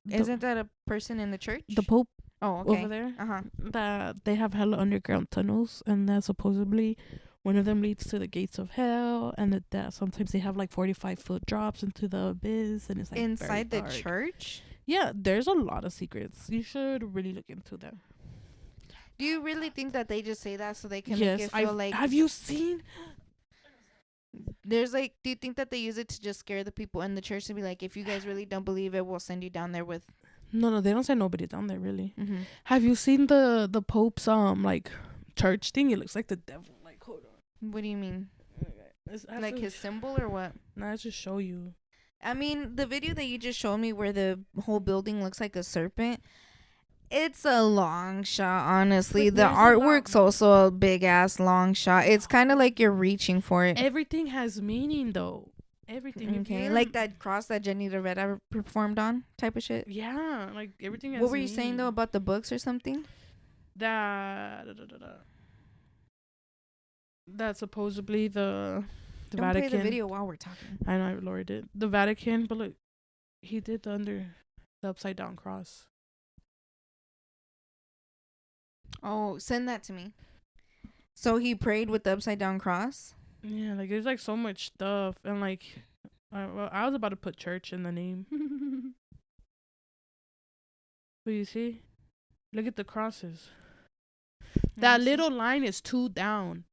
Isn't that a person in the church? The Pope. Oh, okay. Over there. That they have hella underground tunnels, and that supposedly one of them leads to the gates of hell, and that sometimes they have like 45-foot drops into the abyss, and it's like inside the church. Yeah, there's a lot of secrets. You should really look into them. Do you really think that they just say that so they can make it feel like? Have you seen? There's like, do you think that they use it to just scare the people in the church to be like, if you guys really don't believe it, we'll send you down there with? No, they don't send nobody down there really. Have you seen the Pope's like church thing? It looks like the devil. Like, hold on. What do you mean? Okay. Like his symbol or what? Nah, I just show you. I mean, the video that you just showed me where the whole building looks like a serpent, it's a long shot, honestly. The artwork's also a big ass long shot. It's kind of like you're reaching for it. Everything has meaning though. Everything. Okay, like that cross that Jenny Rivera performed on type of shit. Yeah, like everything has What were you saying though about the books or something? That supposedly the Don't Vatican. Play the video while we're talking. I know Lori did. The Vatican, but look, he did the upside down cross. Oh, send that to me. So he prayed with the upside down cross? Yeah, like there's like so much stuff, and like I was about to put church in the name. But you see, look at the crosses. That little line is 2 down.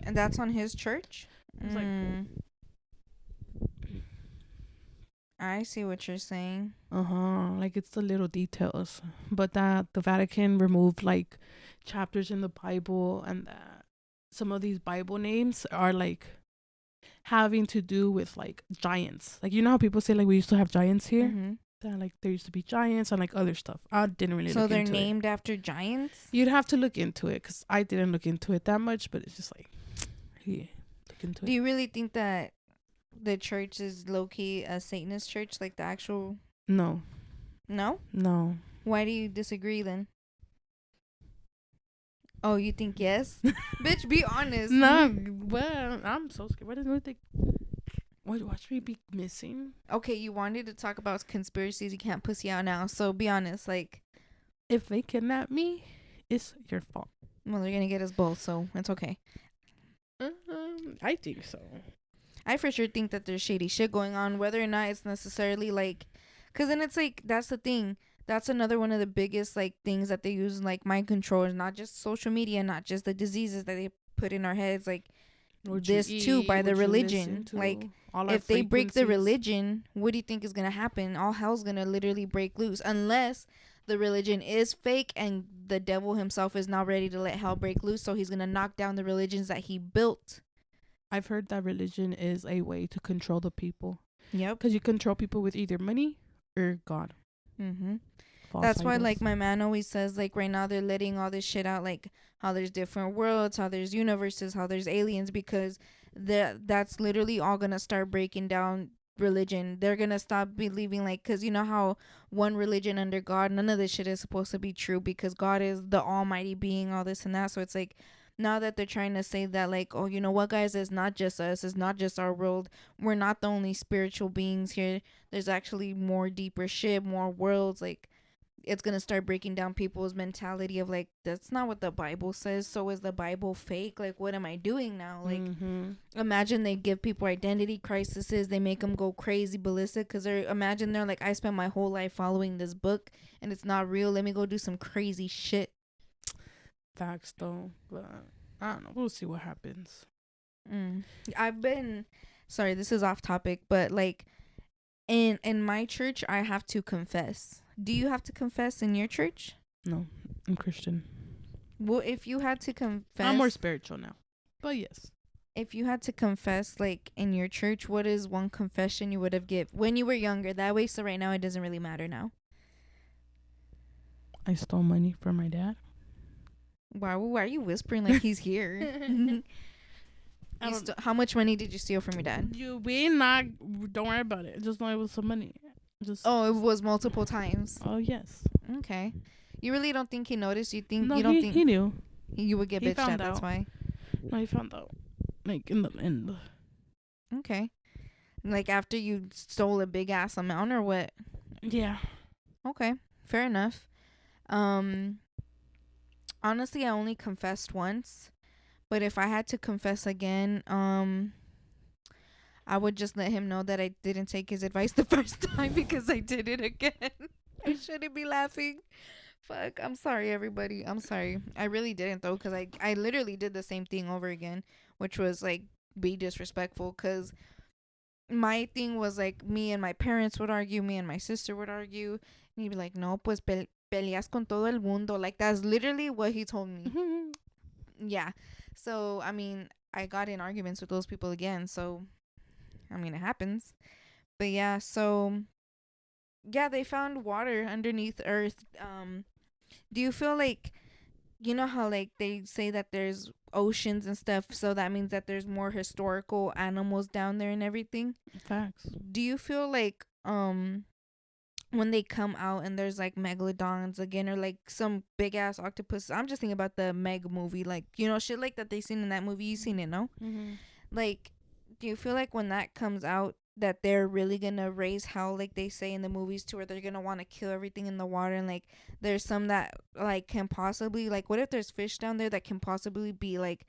And that's on his church? It's like, I see what you're saying. Like it's the little details, but that the Vatican removed like chapters in the Bible, and that some of these Bible names are like having to do with like giants. Like, you know how people say like we used to have giants here? That like there used to be giants and like other stuff. I didn't really look into it. So they're named after giants? You'd have to look into it, because I didn't look into it that much, but it's just like, yeah, look into it. Do you really think that the church is low-key a Satanist church, like the actual? No. No? No. Why do you disagree then? Oh, you think yes? Bitch, be honest. No, well, I'm so scared. What is it think? Watch me be missing. Okay, you wanted to talk about conspiracies. You can't pussy out now. So be honest. Like, If they kidnap me, it's your fault. well, they're gonna get us both, so it's okay. I think so. I for sure think that there's shady shit going on, whether or not it's necessarily like, cause then it's like that's the thing. That's another one of the biggest like things that they use like mind control is not just social media, not just the diseases that they put in our heads, like What you this too eat, by the what you listen religion. to, Like all our if they break the frequencies. religion, what do you think is gonna happen? All hell's gonna literally break loose unless the religion is fake and the devil himself is not ready to let hell break loose. So he's gonna knock down the religions that he built. I've heard that religion is a way to control the people. Yep. Because you control people with either money or God. Mm-hmm. False That's why, idols. like, my man always says, like, right now they're letting all this shit out, like, how there's different worlds, how there's universes, how there's aliens, because that's literally all gonna start breaking down religion. They're gonna stop believing, like, because you know how one religion under God, none of this shit is supposed to be true because God is the almighty being, all this and that. So it's like, now that they're trying to say that, like, oh, you know what, guys, it's not just us, it's not just our world, we're not the only spiritual beings here, there's actually more deeper shit, more worlds, like, it's gonna start breaking down people's mentality of like, that's not what the Bible says, so is the Bible fake? Like, what am I doing now? Like, imagine they give people identity crises, they make them go crazy ballistic because they're like, I spent my whole life following this book and it's not real, let me go do some crazy shit. Facts though, but I don't know. We'll see what happens. I've been, sorry, this is off topic, but like in my church I have to confess. Do you have to confess in your church? No, I'm Christian. Well, if you had to confess, I'm more spiritual now, but yes. if you had to confess like in your church, what is one confession you would have give when you were younger? That way, so right now it doesn't really matter now. I stole money from my dad. Why are you whispering like he's here? How much money did you steal from your dad? Don't worry about it. Just know it was some money. Oh, it was multiple times. Oh yes. Okay. You really don't think he noticed? You think No, you don't think he knew. you would get He bitched found at? That's out. why. No, he found out. Like in the end. Okay. Like after you stole a big ass amount or what? Yeah. Okay. Fair enough. Honestly, I only confessed once, but if I had to confess again, I would just let him know that I didn't take his advice the first time because I did it again. I shouldn't be laughing. Fuck. I'm sorry, everybody. I'm sorry. I really didn't, though, because I literally did the same thing over again, which was, like, be disrespectful, because my thing was, like, me and my parents would argue, me and my sister would argue, and he'd be like, no, pues peleas con todo el mundo. Like, that's literally what he told me. Yeah. So, I mean, I got in arguments with those people again, so I mean, it happens. But yeah, so yeah, they found water underneath Earth. Do you feel like, you know how like they say that there's oceans and stuff, so that means that there's more historical animals down there and everything? Facts. Do you feel like when they come out and there's like megalodons again or like some big ass octopus? I'm just thinking about the Meg movie, like, you know, shit like that they seen in that movie. You seen it, no? Like, do you feel like when that comes out that they're really gonna raise hell like they say in the movies to where they're gonna want to kill everything in the water, and like there's some that like can possibly, like, what if there's fish down there that can possibly be like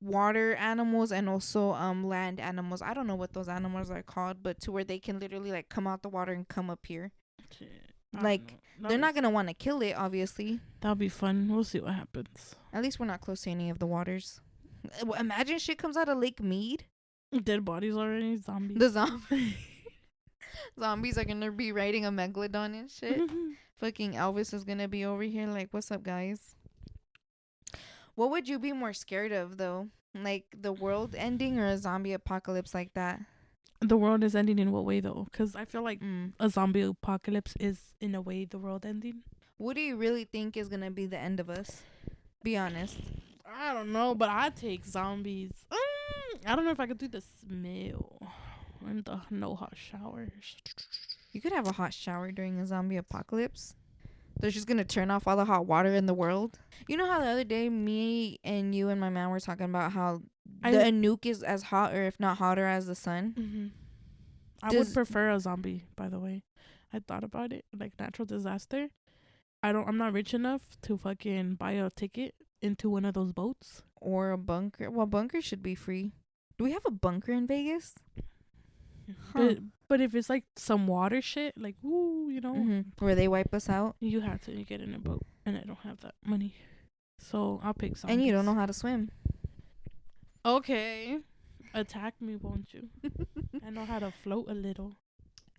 water animals and also land animals? I don't know what those animals are called, but to where they can literally like come out the water and come up here. Like, they're not gonna want to kill it, obviously. That'll be fun. We'll see what happens. At least we're not close to any of the waters. Imagine shit comes out of Lake Mead. Dead bodies already. Zombies. The zombies are gonna be riding a megalodon and shit. Fucking Elvis is gonna be over here like, what's up, guys? What would you be more scared of, though? Like the world ending or a zombie apocalypse like that? The world is ending in what way, though? Because I feel like Mm. a zombie apocalypse is, in a way, the world ending. What do you really think is gonna be the end of us? Be honest. I don't know, but I take zombies. I don't know if I could do the smell and the no hot showers. You could have a hot shower during a zombie apocalypse. They're just gonna turn off all the hot water in the world. You know how the other day me and you and my man were talking about how the nuke is as hot or if not hotter as the sun. Mm-hmm. I would prefer a zombie, by the way. I thought about it, like natural disaster. I'm not rich enough to fucking buy a ticket into one of those boats. Or a bunker. Well, bunkers should be free. Do we have a bunker in Vegas? But if it's like some water shit, like woo, you know, where they wipe us out, you have to get in a boat, and I don't have that money, so I'll pick zombies. And you don't know how to swim. Okay, attack me, won't you? I know how to float a little.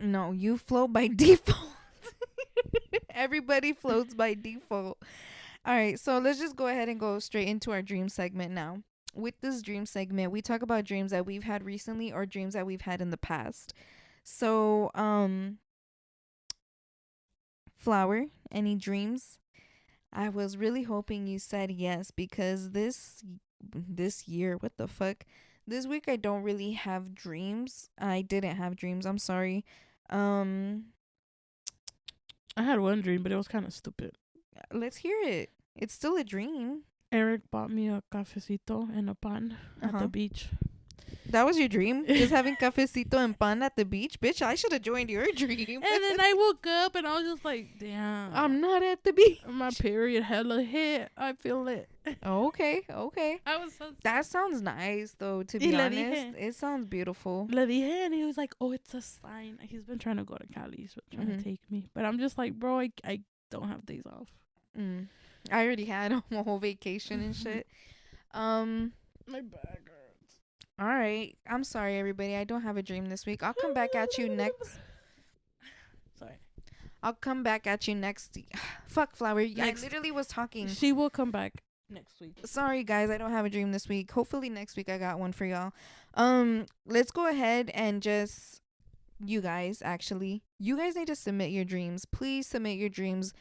No, you float by default. Everybody floats by default. All right, so let's just go ahead and go straight into our dream segment now. With this dream segment, we talk about dreams that we've had recently or dreams that we've had in the past. So, Flower, any dreams? I was really hoping you said yes, because this year, what the fuck? This week I don't really have dreams. I didn't have dreams. I'm sorry. I had one dream, but it was kind of stupid. Let's hear it. It's still a dream. Eric bought me a cafecito and a pan at the beach. That was your dream? Just having cafecito and pan at the beach? Bitch, I should have joined your dream. And then I woke up and I was just like, damn. I'm not at the beach. My period hella hit. I feel it. Okay. I was so that sounds nice, though, to be honest. It sounds beautiful. Le dije, and he was like, oh, it's a sign. He's been trying to go to Cali. He's been trying to take me. But I'm just like, bro, I don't have days off. I already had a whole vacation and shit. My back hurts. All right. I'm sorry, everybody. I don't have a dream this week. I'll come back at you next. Sorry. I'll come back at you next. Fuck, Flower. I literally was talking. She will come back next week. Sorry, guys. I don't have a dream this week. Hopefully next week I got one for y'all. Let's go ahead and just... You guys need to submit your dreams. Please submit your dreams.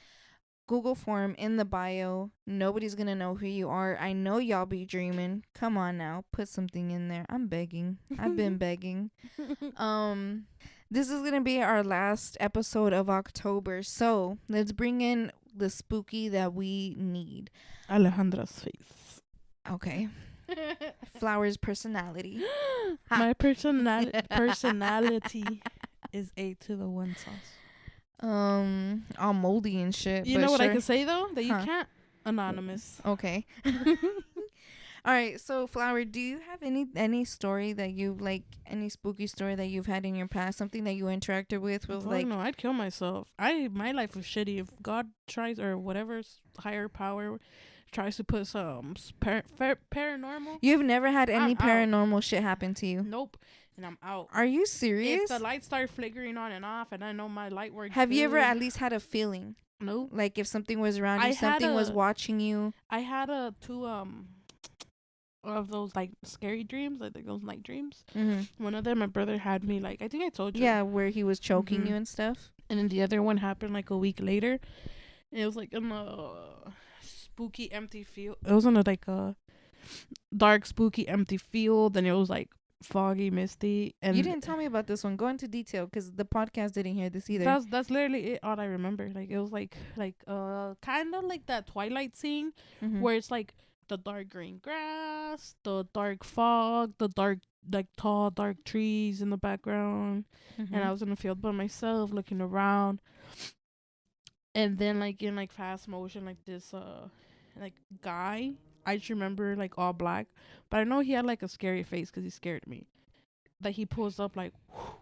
Google form in the bio. Nobody's gonna know who you are. I know y'all be dreaming. Come on now, put something in there. I'm begging. I've been begging. This is gonna be our last episode of October, so let's bring in the spooky that we need. Alejandra's face. Okay. Flower's personality. My personality is 8 to the 1 sauce. All moldy and shit. You know what I can say though? That you can't. Anonymous. Okay. All right. So, Flower, do you have any story that you like? Any spooky story that you've had in your past? Something that you interacted with? No, I'd kill myself. My life was shitty. If God tries or whatever higher power tries to put some paranormal. You've never had any paranormal shit happen to you? Nope. And I'm out. Are you serious? If the lights start flickering on and off and I know my light works. Have you ever at least had a feeling? No. Like if something was around you, something was watching you? I had two of those like scary dreams, like those night dreams. One of them, my brother had me like, I think I told you. Yeah, where he was choking you and stuff. And then the other one happened like a week later. And it was like in a spooky empty field. It was in a dark spooky empty field, and it was like foggy, misty. And you didn't tell me about this one. Go into detail because the podcast didn't hear this either. That's literally it. All I remember, like it was like kind of like that Twilight scene where it's like the dark green grass, the dark fog, the dark like tall dark trees in the background, and I was in the field by myself looking around. And then like in like fast motion, like this like guy, I just remember like all black, but I know he had like a scary face because he scared me. That he pulls up like, whoo,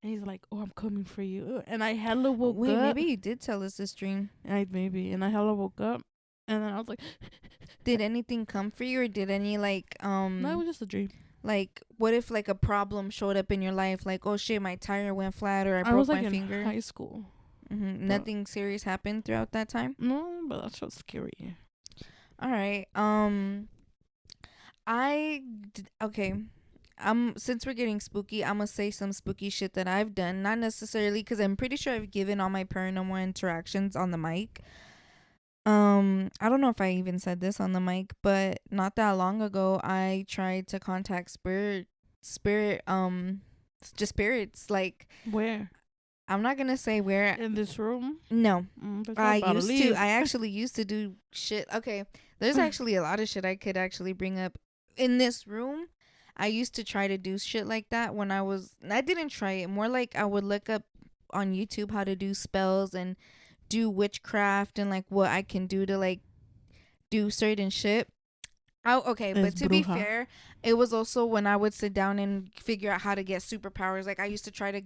and he's like, "Oh, I'm coming for you." And I hella woke up. Wait, maybe you did tell us this dream. And I hella woke up, and then I was like, did anything come for you, or did any like No, it was just a dream. Like, what if like a problem showed up in your life? Like, oh shit, my tire went flat, or I broke my finger. In high school. Nothing serious happened throughout that time? No, but that's so scary. All right. Okay. Since we're getting spooky, I'm gonna say some spooky shit that I've done. Not necessarily because I'm pretty sure I've given all my paranormal interactions on the mic. I don't know if I even said this on the mic, but not that long ago, I tried to contact just spirits. Like, where? I'm not gonna say where. In this room? No, Because I'm I about to used to. leave. I actually used to do shit. Okay, there's actually a lot of shit I could actually bring up in this room. I used to try to do shit like that when I was. I didn't try it. More like I would look up on YouTube how to do spells and do witchcraft and like what I can do to like do certain shit. Oh, okay, Es but to be bruja. fair, it was also when I would sit down and figure out how to get superpowers. Like I used to try to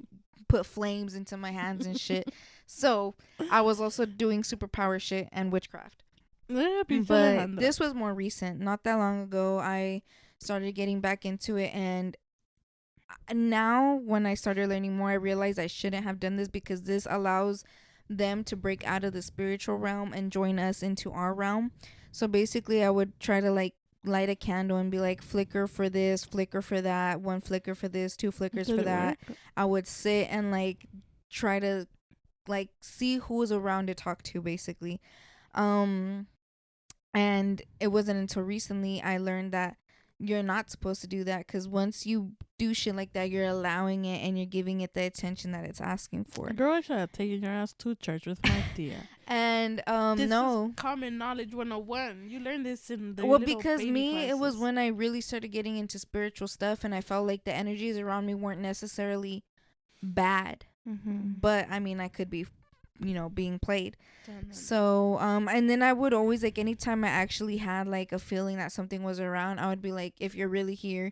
put flames into my hands and shit. So I was also doing superpower shit and witchcraft. Pinche But Alejandra. this was more recent. Not that long ago, I started getting back into it, and now when I started learning more, I realized I shouldn't have done this because this allows them to break out of the spiritual realm and join us into our realm. So basically, I would try to like light a candle and be like, flicker for this, flicker for that, one flicker for this, two flickers Did for it that. work? I would sit and like try to like see who was around to talk to, basically. Um, and it wasn't until recently I learned that you're not supposed to do that, because once you do shit like that, you're allowing it and you're giving it the attention that it's asking for. Girl, I should have taken your ass to church with my tia. And This no, is common knowledge 101. You learn this in the well, little because baby me, it was classes. when I really started getting into spiritual stuff, and I felt like the energies around me weren't necessarily bad, Mm-hmm. but I mean, I could be, being played. So and then I would always, like, anytime I actually had like a feeling that something was around, I would be like, if you're really here,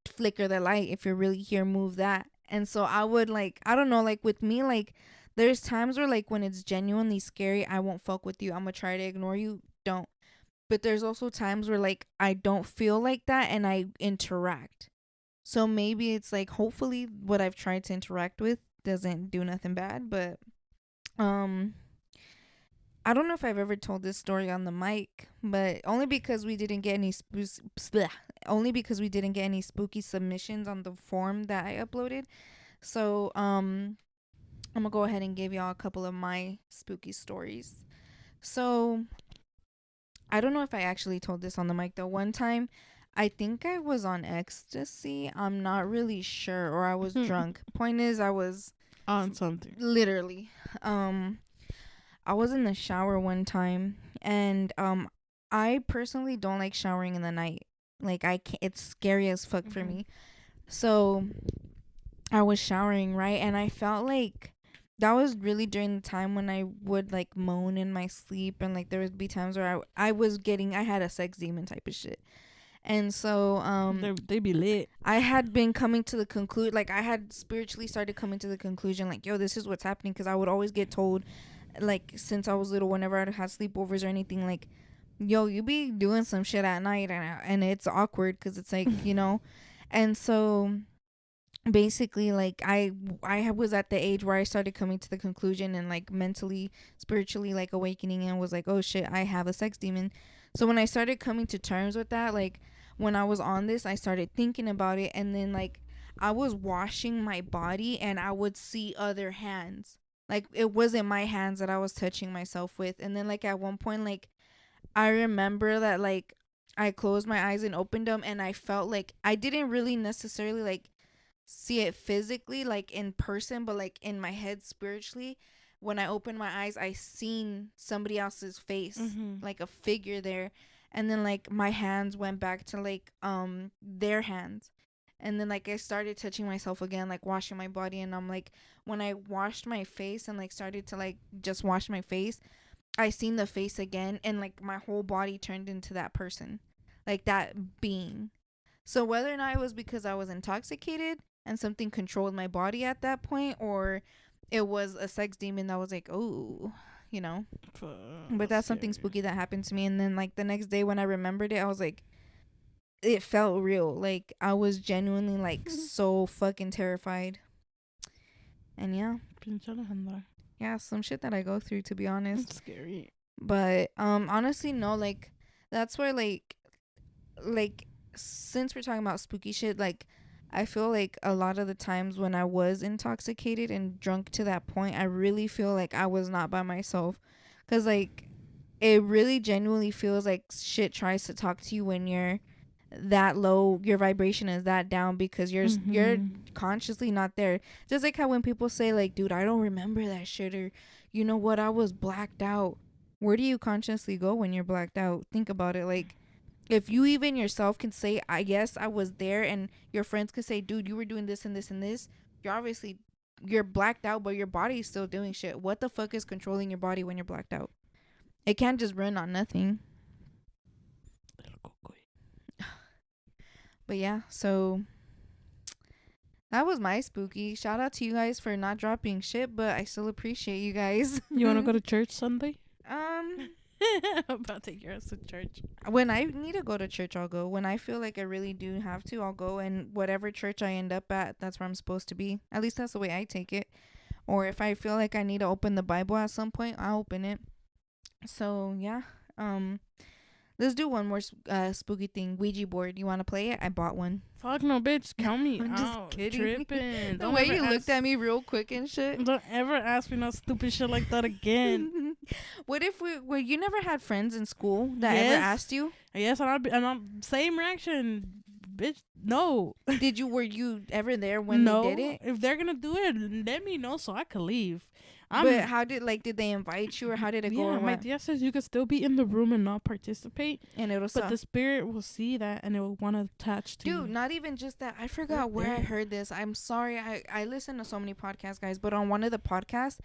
flicker the light. If you're really here, move that. And so I would, like, I don't know, like with me, like there's times where like when it's genuinely scary, I won't fuck with you. I'm gonna try to ignore you. Don't. But there's also times where like I don't feel like that and I interact. So maybe it's like, hopefully what I've tried to interact with doesn't do nothing bad, but um I don't know if I've ever told this story on the mic, but only because we didn't get any only because we didn't get any spooky submissions on the form that I uploaded. So I'm gonna go ahead and give y'all a couple of my spooky stories. So I don't know if I actually told this on the mic though. One time, I think I was on ecstasy. I'm not really sure, or I was drunk. Point is, I was On something. literally. Um, I was in the shower one time, and I personally don't like showering in the night. Like I can't, it's scary as fuck for me. So I was showering, right, and I felt like that was really during the time when I would like moan in my sleep, and like there would be times where I had a sex demon type of shit. And so They be lit. I had been coming to the conclude, like I had spiritually started coming to the conclusion, like, yo, this is what's happening, because I would always get told, like since I was little, whenever I had sleepovers or anything, like, yo, you be doing some shit at night, and it's awkward because it's like, and so basically, like I was at the age where I started coming to the conclusion and like mentally, spiritually, like awakening, and was like, oh shit, I have a sex demon. So when I started coming to terms with that, like when I was on this, I started thinking about it, and then like I was washing my body and I would see other hands, like it wasn't my hands that I was touching myself with. And then like at one point, like I remember that like I closed my eyes and opened them, and I felt like I didn't really necessarily like see it physically, like in person, but like in my head spiritually. When I opened my eyes, I seen somebody else's face, like a figure there. And then like my hands went back to like their hands. And then like I started touching myself again, like washing my body. And I'm like, when I washed my face and like started to like just wash my face, I seen the face again, and like my whole body turned into that person, like that being. So whether or not it was because I was intoxicated and something controlled my body at that point, or it was a sex demon that was like, oh, you know. But that's something spooky that happened to me. And then like the next day when I remembered it, I was like, it felt real. Like I was genuinely like so fucking terrified. And yeah, Pinche Alejandra. yeah, some shit that I go through, to be honest. It's scary. But honestly, no, like that's where like since we're talking about spooky shit, like I feel like a lot of the times when I was intoxicated and drunk to that point, I really feel like I was not by myself, cuz like it really genuinely feels like shit tries to talk to you when you're that low, your vibration is that down because you're consciously not there. Just like how when people say like, dude, I don't remember that shit, or you know what, I was blacked out. Where do you consciously go when you're blacked out? Think about it. Like, if you even yourself can say, I guess I was there, and your friends could say, dude, you were doing this and this and this, you're blacked out, but your body's still doing shit. What the fuck is controlling your body when you're blacked out? It can't just run on nothing. But yeah, so that was my spooky. Shout out to you guys for not dropping shit, but I still appreciate you guys. You want to go to church Sunday? I'm about to take your ass to church. When I need to go to church, I'll go. When I feel like I really do have to, I'll go. And whatever church I end up at, that's where I'm supposed to be. At least that's the way I take it. Or if I feel like I need to open the Bible at some point, I'll open it. So yeah. Let's do one more spooky thing. Ouija board. You want to play it? I bought one. Fuck no, bitch. Count me I'm out. just kidding. Tripping. The way you looked at me real quick and shit. Don't ever ask me no stupid shit like that again. What if you never had friends in school that ever asked you? Yes, and I'm same reaction. Bitch, no. Were you ever there when they did it? If they're gonna do it, let me know so I can leave. But how did they invite you, or how did it go? Yeah, my dad says you could still be in the room and not participate, and but the spirit will see that and it will want to attach to you. Dude, not even just that. I forgot where I heard this. I'm sorry. I listen to so many podcasts, guys, but on one of the podcasts,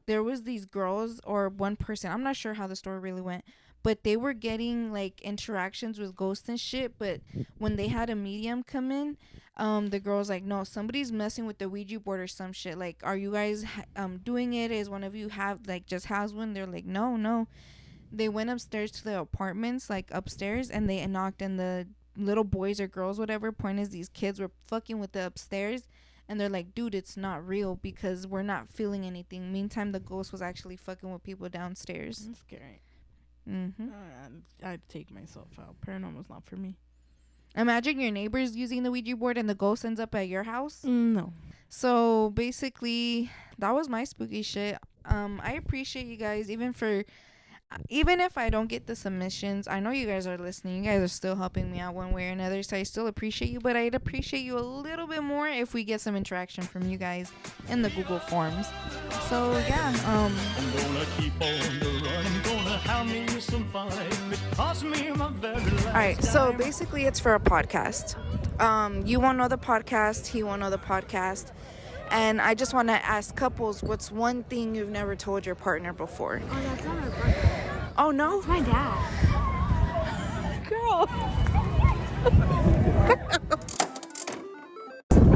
there was these girls or one person. I'm not sure how the story really went, but they were getting like interactions with ghosts and shit. But when they had a medium come in, the girl's like, no, somebody's messing with the Ouija board or some shit. Like, are you guys doing it? Is one of you just has one? They're like, no. They went upstairs to the apartments, like upstairs, and they knocked, and the little boys or girls, whatever, point is these kids were fucking with the upstairs. And they're like, dude, it's not real because we're not feeling anything. Meantime, the ghost was actually fucking with people downstairs. That's scary. Mm-hmm. I'd take myself out. Paranormal's not for me. Imagine your neighbors using the Ouija board and the ghost ends up at your house. No. So basically, that was my spooky shit. I appreciate you guys, even if I don't get the submissions. I know you guys are listening. You guys are still helping me out one way or another. So I still appreciate you, but I'd appreciate you a little bit more if we get some interaction from you guys in the Google Forms. So yeah. I'm gonna keep on the run. Gonna have me some fun. It cost me my very last. All right. So basically, it's for a podcast. You won't know the podcast. He won't know the podcast. And I just want to ask couples, what's one thing you've never told your partner before? Oh, that's not my brother. Oh, no? That's my dad. Girl.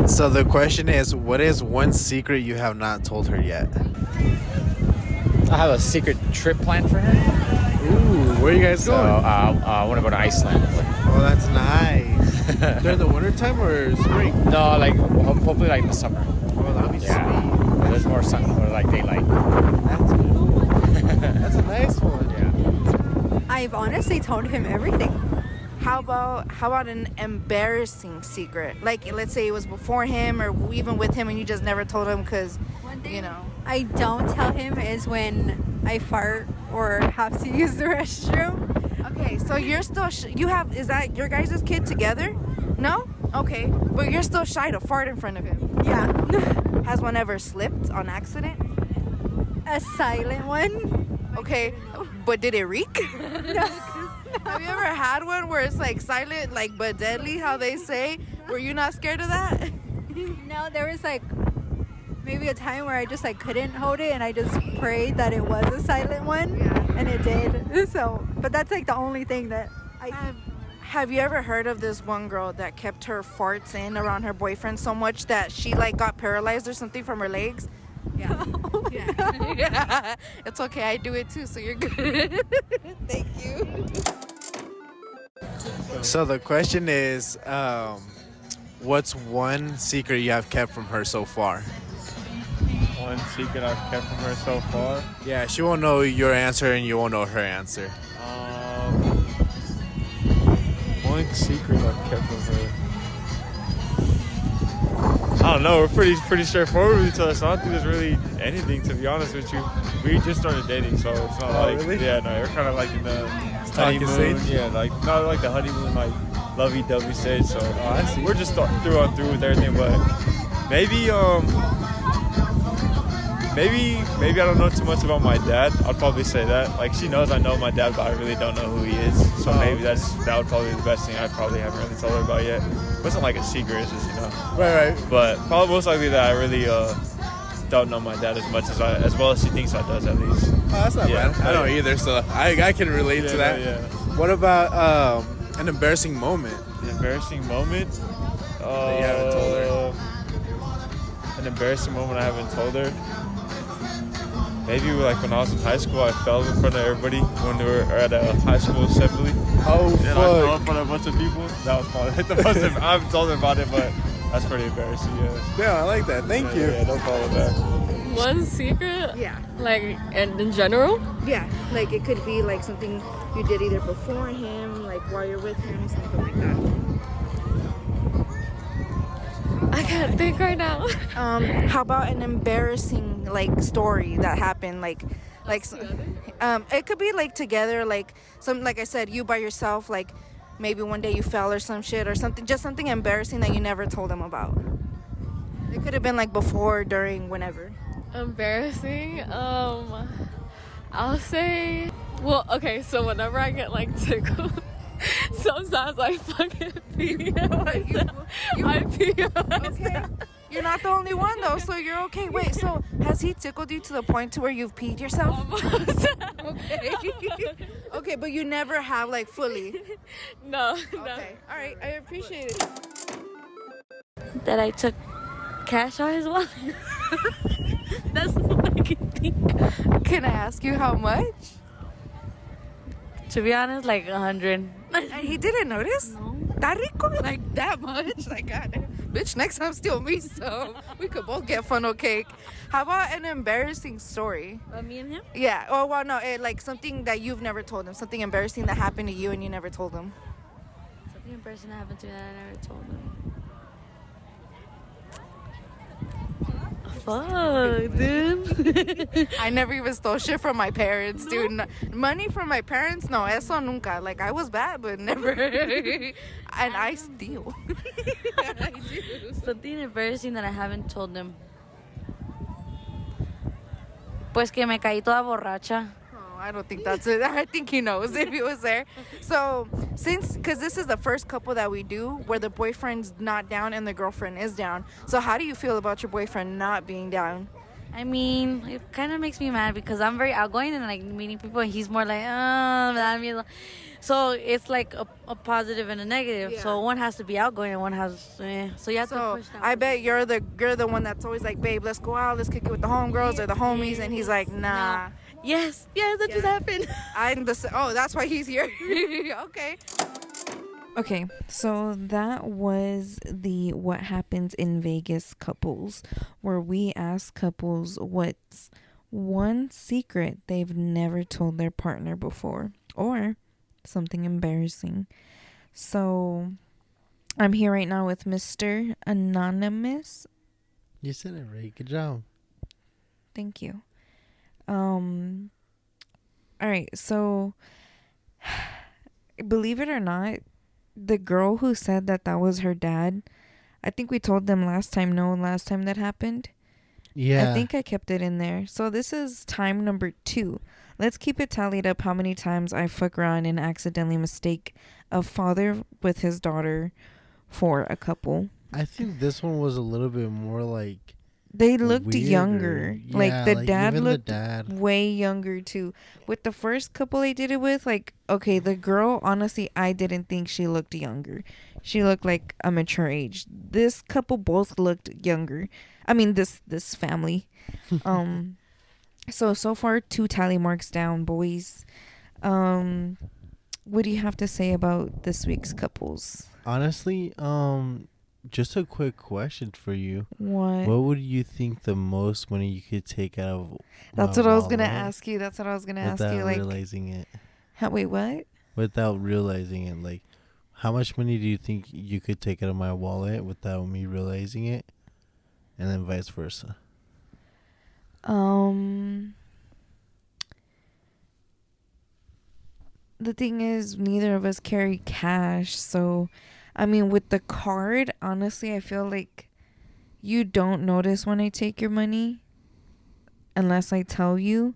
So the question is, what is one secret you have not told her yet? I have a secret trip planned for her. Ooh, where are you guys So going? I want to go to Iceland. Oh, that's nice. During the wintertime or spring? No, like hopefully like in the summer. Oh, that'll be sweet. Where there's more sun, or like daylight. That's cool. That's a nice one. Yeah. I've honestly told him everything. How about an embarrassing secret? Like, let's say it was before him or even with him and you just never told him because, you know. I don't tell him is when I fart or have to use the restroom. Okay, so you're still, is that your guys' kid together? No? Okay, but you're still shy to fart in front of him. Yeah. Has one ever slipped on accident? A silent one. Okay, but did it reek? No. Have you ever had one where it's like silent, like but deadly, how they say? Were you not scared of that? No, there was like maybe a time where I just like couldn't hold it and I just prayed that it was a silent one. Yeah. And it did. So, but that's like the only thing that Have you ever heard of this one girl that kept her farts in around her boyfriend so much that she like got paralyzed or something from her legs? Yeah. Yeah. It's okay. I do it too, so you're good. Thank you. So the question is, what's one secret you have kept from her so far? One secret I've kept from her so far? Yeah, she won't know your answer and you won't know her answer. One secret I've kept from her. I don't know. We're pretty straightforward with each other, so I don't think there's really anything, to be honest with you. We just started dating, so it's not Really? yeah, no, we're kind of like in the talking honeymoon. stage? Yeah, like not like the honeymoon, like lovey-dovey stage. So I see. we're just through on through with everything. But maybe maybe I don't know too much about my dad. I'd probably say that. Like, she knows I know my dad, but I really don't know who he is. So maybe that would probably be the best thing I probably haven't really told her about yet. It wasn't like a secret, it's just, Right. But probably most likely that I really don't know my dad as much as well as she thinks I does, at least. Oh, that's not Yeah. bad. I don't either, so I can relate to that. Yeah. What about an embarrassing moment? An embarrassing moment? That you haven't told her. An embarrassing moment I haven't told her? Maybe like when I was in high school, I fell in front of everybody when we were at a high school assembly. Oh, And I fell fuck. in front of a bunch of people. That was probably the most. I haven't told her about it, but that's pretty embarrassing. Yeah. Yeah, I like that. Thank you. Yeah, no problem with that. One secret? Yeah. Like, and in general? Yeah. Like it could be like something you did either before him, like while you're with him, something like that. I can't think right now. How about an embarrassing like story that happened it could be like together, like some, like I said, you by yourself, like maybe one day you fell or some shit or something, just something embarrassing that you never told them about. It could have been like before, during, whenever. Embarrassing? I'll say, well, okay, so whenever I get like tickled, sometimes I fucking pee myself. I pee myself. Okay. You're not the only one though, so you're okay. Wait, so has he tickled you to the point to where you've peed yourself? Almost. Okay. Okay, but you never have like fully. No. Okay. All right. I appreciate it. That I took cash out his wallet. That's what I can think. Can I ask you how much? To be honest, like 100. And he didn't notice? No. That rico? Like that much? Like, God, bitch, next time steal me some. We could both get funnel cake. How about an embarrassing story? Me and him? Yeah. Oh, well, no, like something that you've never told him. Something embarrassing that happened to you and you never told him. Something embarrassing that happened to me that I never told him. Fuck, dude. I never even stole shit from my parents, dude. Money from my parents? No, eso nunca. Like, I was bad, but never. And I steal. I do. Something embarrassing that I haven't told him. Pues que me caí toda borracha. Oh, I don't think that's it. I think he knows if he was there. So, because this is the first couple that we do where the boyfriend's not down and the girlfriend is down. So, how do you feel about your boyfriend not being down? I mean, it kind of makes me mad because I'm very outgoing and like meeting people, and he's more like, me da miedo. So it's like a positive and a negative. Yeah. So one has to be outgoing and one has, so you have to So push that. I bet you're the one that's always like, babe, let's go out, let's kick it with the homegirls or the homies, and he's like, nah. Yes, that just happened. That's why he's here. Okay. Okay, so that was the What Happens in Vegas couples, where we ask couples what's one secret they've never told their partner before, or something embarrassing. So I'm here right now with Mr. Anonymous. You said it right. Good job. Thank you. All right, so believe it or not, the girl who said that was her dad, I think we told them last time that happened. Yeah. I think I kept it in there. So this is time number 2. Let's keep it tallied up how many times I fuck around and accidentally mistake a father with his daughter for a couple. I think this one was a little bit more like They looked weirder. younger. Yeah, like the dad even looked the dad. way younger too. With the first couple I did it with, like, okay, the girl, honestly, I didn't think she looked younger. She looked like a mature age. This couple both looked younger. I mean, this family. So far 2 tally marks down, boys. What do you have to say about this week's couples? Honestly, just a quick question for you. What? What would you think the most money you could take out of That's my what I was gonna wallet ask you. without Like, realizing it? wait, what? Without realizing it, like, how much money do you think you could take out of my wallet without me realizing it, and then vice versa? the thing is, neither of us carry cash. So, I mean, with the card, honestly, I feel like you don't notice when I take your money unless I tell you.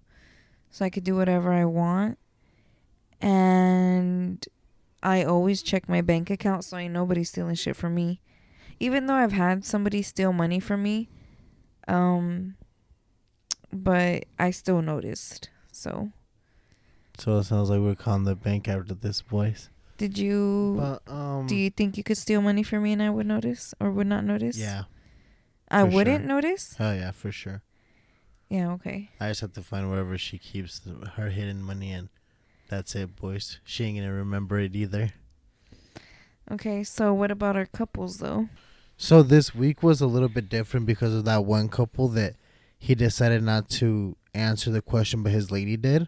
So I could do whatever I want. And I always check my bank account so I know nobody's stealing shit from me. Even though I've had somebody steal money from me, but I still noticed. So So it sounds like we're calling the bank after this, boys. did you? But Do you think you could steal money from me and I would notice or would not notice? yeah, I for wouldn't sure. notice. Hell yeah, for sure. Yeah. Okay. I just have to find wherever she keeps her hidden money, and that's it, boys. She ain't gonna remember it either. Okay. So what about our couples though? So this week was a little bit different because of that one couple that he decided not to answer the question, but his lady did.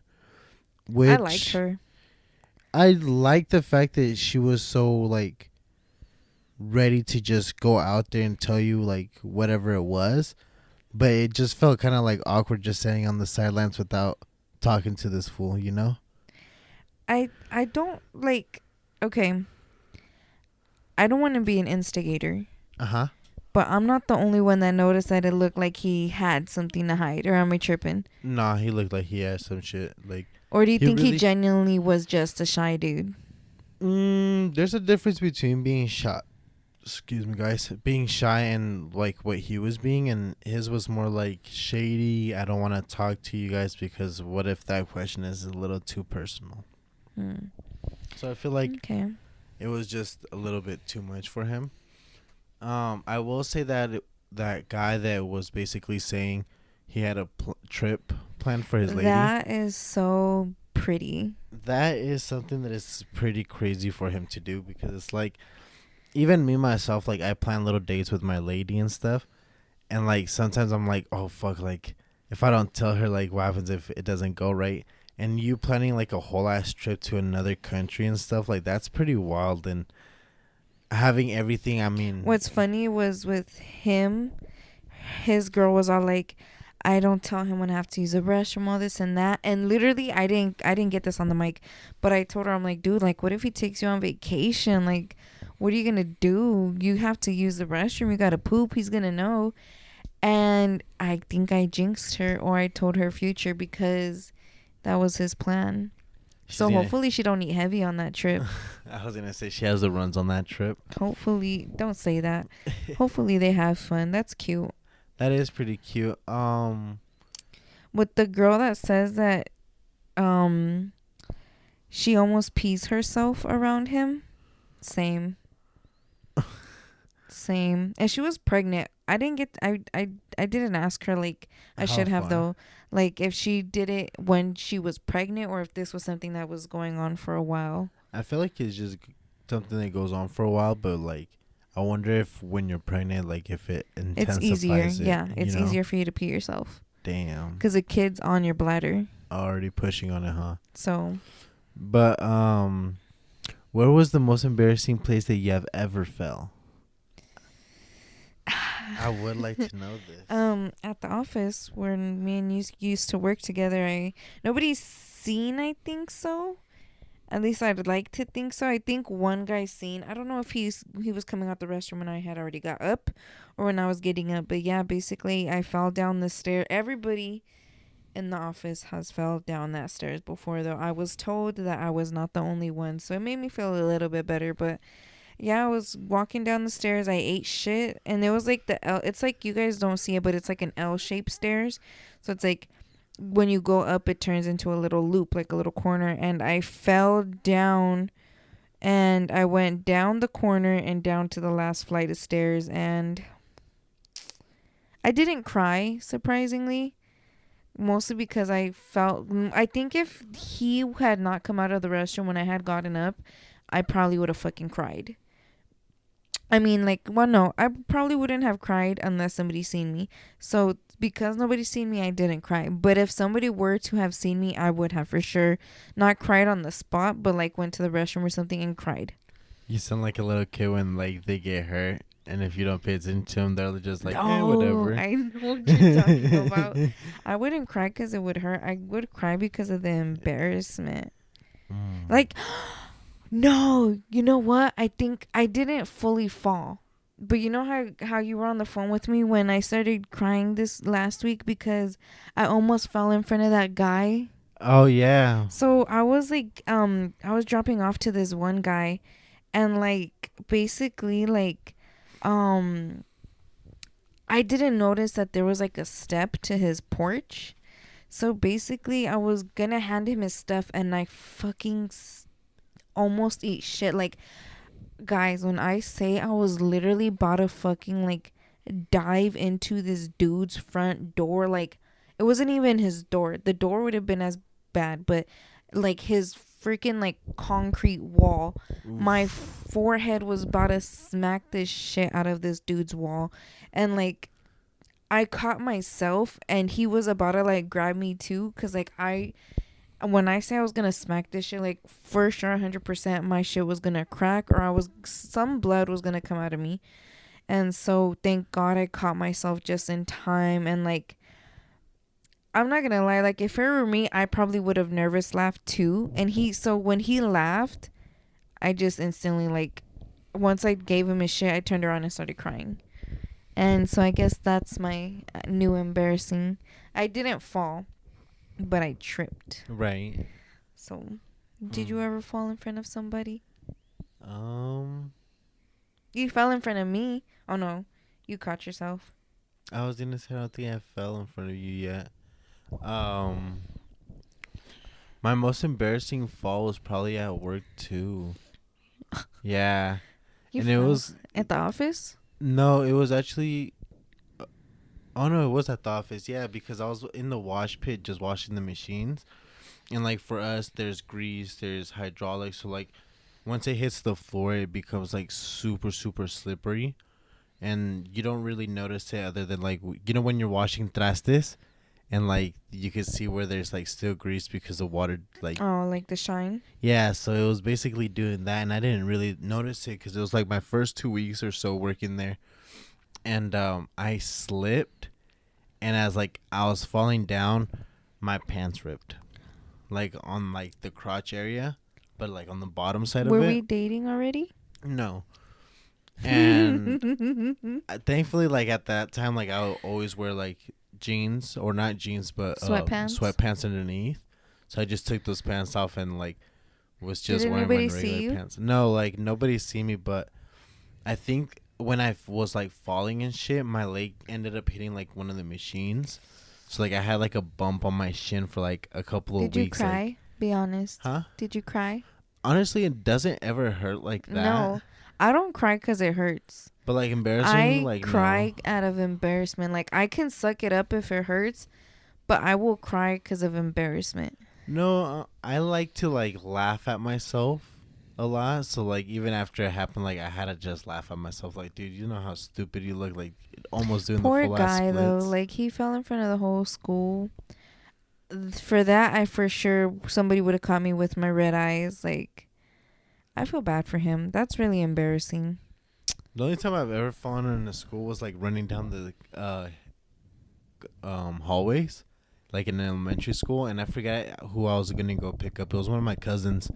Which I liked her. I like the fact that she was so like ready to just go out there and tell you like whatever it was, but it just felt kind of like awkward just standing on the sidelines without talking to this fool, you know? I don't like. Okay. I don't want to be an instigator. Uh-huh. But I'm not the only one that noticed that it looked like he had something to hide. Or am I tripping? Nah, he looked like he had some shit. Like, Or do you he think he really- genuinely was just a shy dude? there's a difference between being shy. Excuse me, guys. Being shy and like what he was being, and his was more like shady. I don't want to talk to you guys because what if that question is a little too personal? So I feel like Okay. it was just a little bit too much for him. I will say that that guy that was basically saying he had a trip planned for his lady. That is so pretty. That is something that is pretty crazy for him to do because it's like, even me myself, like I plan little dates with my lady and stuff, and like sometimes I'm like, oh fuck, like if I don't tell her, like what happens if it doesn't go right? And you planning like a whole ass trip to another country and stuff, like that's pretty wild. And having everything, I mean, What's funny was with him, his girl was all like, I don't tell him when I have to use the restroom, all this and that. And literally I didn't get this on the mic, but I told her, I'm like, dude, like what if he takes you on vacation? Like, what are you gonna do? You have to use the restroom, you gotta poop, he's gonna know. And I think I jinxed her, or I told her future, because that was his plan. So hopefully she don't eat heavy on that trip. I was gonna say she has the runs on that trip. Hopefully, don't say that. Hopefully they have fun. That's cute. That is pretty cute. With the girl that says that she almost pees herself around him. Same. Same. And she was pregnant. I didn't ask her, like I How should have far? though. Like if she did it when she was pregnant or if this was something that was going on for a while. I feel like it's just something that goes on for a while, but like I wonder if when you're pregnant, like if it intensifies It's easier. it, Yeah, it's you know? easier for you to pee yourself. Damn. Because the kid's on your bladder. Already pushing on it, huh? So. But where was the most embarrassing place that you have ever fell? I would like to know this. At the office where me and you used to work together, nobody's seen. I think so. At least I'd like to think so. I think one guy's seen. I don't know if he was coming out the restroom when I had already got up, or when I was getting up. But yeah, basically I fell down the stair. Everybody in the office has fell down that stairs before, though. I was told that I was not the only one, so it made me feel a little bit better. But yeah, I was walking down the stairs. I ate shit, and it was like the L. It's like you guys don't see it, but it's like an L-shaped stairs. So it's like when you go up, it turns into a little loop, like a little corner. And I fell down, and I went down the corner and down to the last flight of stairs, and I didn't cry, surprisingly. Mostly because I think if he had not come out of the restroom when I had gotten up, I probably would have fucking cried. I mean, like, well, no, I probably wouldn't have cried unless somebody seen me. So because nobody's seen me, I didn't cry. But if somebody were to have seen me, I would have for sure not cried on the spot, but like went to the restroom or something and cried. You sound like a little kid when like they get hurt, and if you don't pay attention to them, they're just like, No, whatever. I know what you're talking about. I wouldn't cry because it would hurt. I would cry because of the embarrassment. Like, no, you know what? I think I didn't fully fall. But you know how you were on the phone with me when I started crying this last week because I almost fell in front of that guy? Oh yeah. So I was like, I was dropping off to this one guy, and like basically like, um, I didn't notice that there was like a step to his porch. So basically, I was gonna hand him his stuff, and I fucking almost eat shit. Like, guys, when I say I was literally about to fucking like dive into this dude's front door, like it wasn't even his door. The door would have been as bad, but like his freaking like concrete wall. My forehead was about to smack this shit out of this dude's wall, and like I caught myself, and he was about to like grab me too, cause like when I say I was gonna smack this shit, like for sure 100% my shit was gonna crack, or some blood was gonna come out of me. And so thank God I caught myself just in time. And like, I'm not gonna lie, like if it were me, I probably would have nervous laughed too. And so when he laughed, I just instantly like, once I gave him his shit, I turned around and started crying. And so I guess that's my new embarrassing. I didn't fall, but I tripped. Right. So, did you ever fall in front of somebody? You fell in front of me. Oh no, you caught yourself. I was gonna say I don't think I fell in front of you yet. My most embarrassing fall was probably at work too. Yeah. You and it fell was at the office? No, it was actually oh no, it was at the office. Yeah, because I was in the wash pit just washing the machines. And like for us there's grease, there's hydraulics, so like once it hits the floor it becomes like super super slippery. And you don't really notice it other than like you know when you're washing trastes and like you can see where there's like still grease because the water like like the shine. Yeah, so it was basically doing that, and I didn't really notice it because it was like my first 2 weeks or so working there. And I slipped, and as like I was falling down, my pants ripped, like on like the crotch area, but like on the bottom side of it. Were we dating already? No. And thankfully, like at that time, like I would always wear like jeans, or not jeans, but sweatpants underneath. So I just took those pants off and like was just wearing my regular pants. No, like nobody see me, but I think when I was like falling and shit, my leg ended up hitting like one of the machines. So like I had like a bump on my shin for like a couple of weeks. Did you cry? Like, be honest. Huh? Did you cry? Honestly, it doesn't ever hurt like that. No, I don't cry because it hurts. But like embarrassing, I like cry no. out of embarrassment. Like I can suck it up if it hurts, but I will cry because of embarrassment. No, I like to like laugh at myself a lot. So like even after it happened, like I had to just laugh at myself. Like, dude, you know how stupid you look. Like almost doing Poor the full guy ass though. splits. Like he fell in front of the whole school. For that, I for sure somebody would have caught me with my red eyes. Like I feel bad for him. That's really embarrassing. The only time I've ever fallen in a school was like running down the hallways, like in elementary school, and I forgot who I was gonna go pick up. It was one of my cousins,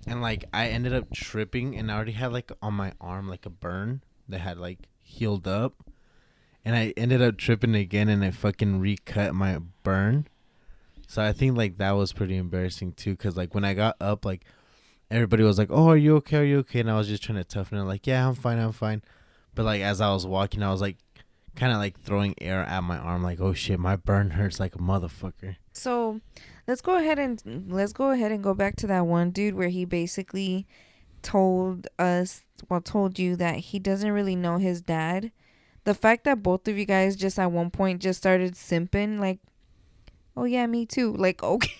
and like I ended up tripping, and I already had like on my arm like a burn that had like healed up, and I ended up tripping again, and I fucking recut my burn. So I think like that was pretty embarrassing too, cause like when I got up, like everybody was like, "Oh, are you okay? Are you okay?" And I was just trying to toughen it, like, "Yeah, I'm fine, I'm fine." But like as I was walking, I was like, kind of like throwing air at my arm, like, "Oh shit, my burn hurts like a motherfucker." So, let's go ahead and go back to that one dude where he basically told you that he doesn't really know his dad. The fact that both of you guys just at one point just started simping, like, "Oh yeah, me too." Like, okay.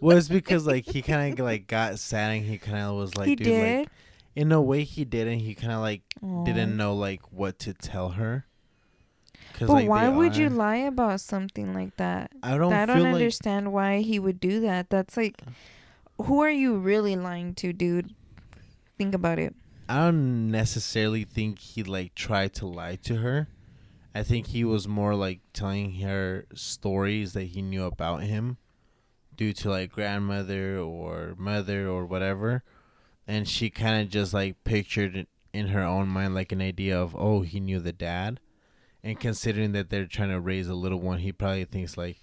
Well, it's because like he kind of like got sad, and he kind of was like, he dude, did? like in a way he didn't. He kind of like Aww. didn't know like what to tell her. But like, why would you lie about something like that? I don't understand why he would do that. That's like, who are you really lying to, dude? Think about it. I don't necessarily think he like tried to lie to her. I think he was more like telling her stories that he knew about him. due to like grandmother or mother or whatever, and she kind of just like pictured it in her own mind like an idea of, oh, he knew the dad, and considering that they're trying to raise a little one, he probably thinks like,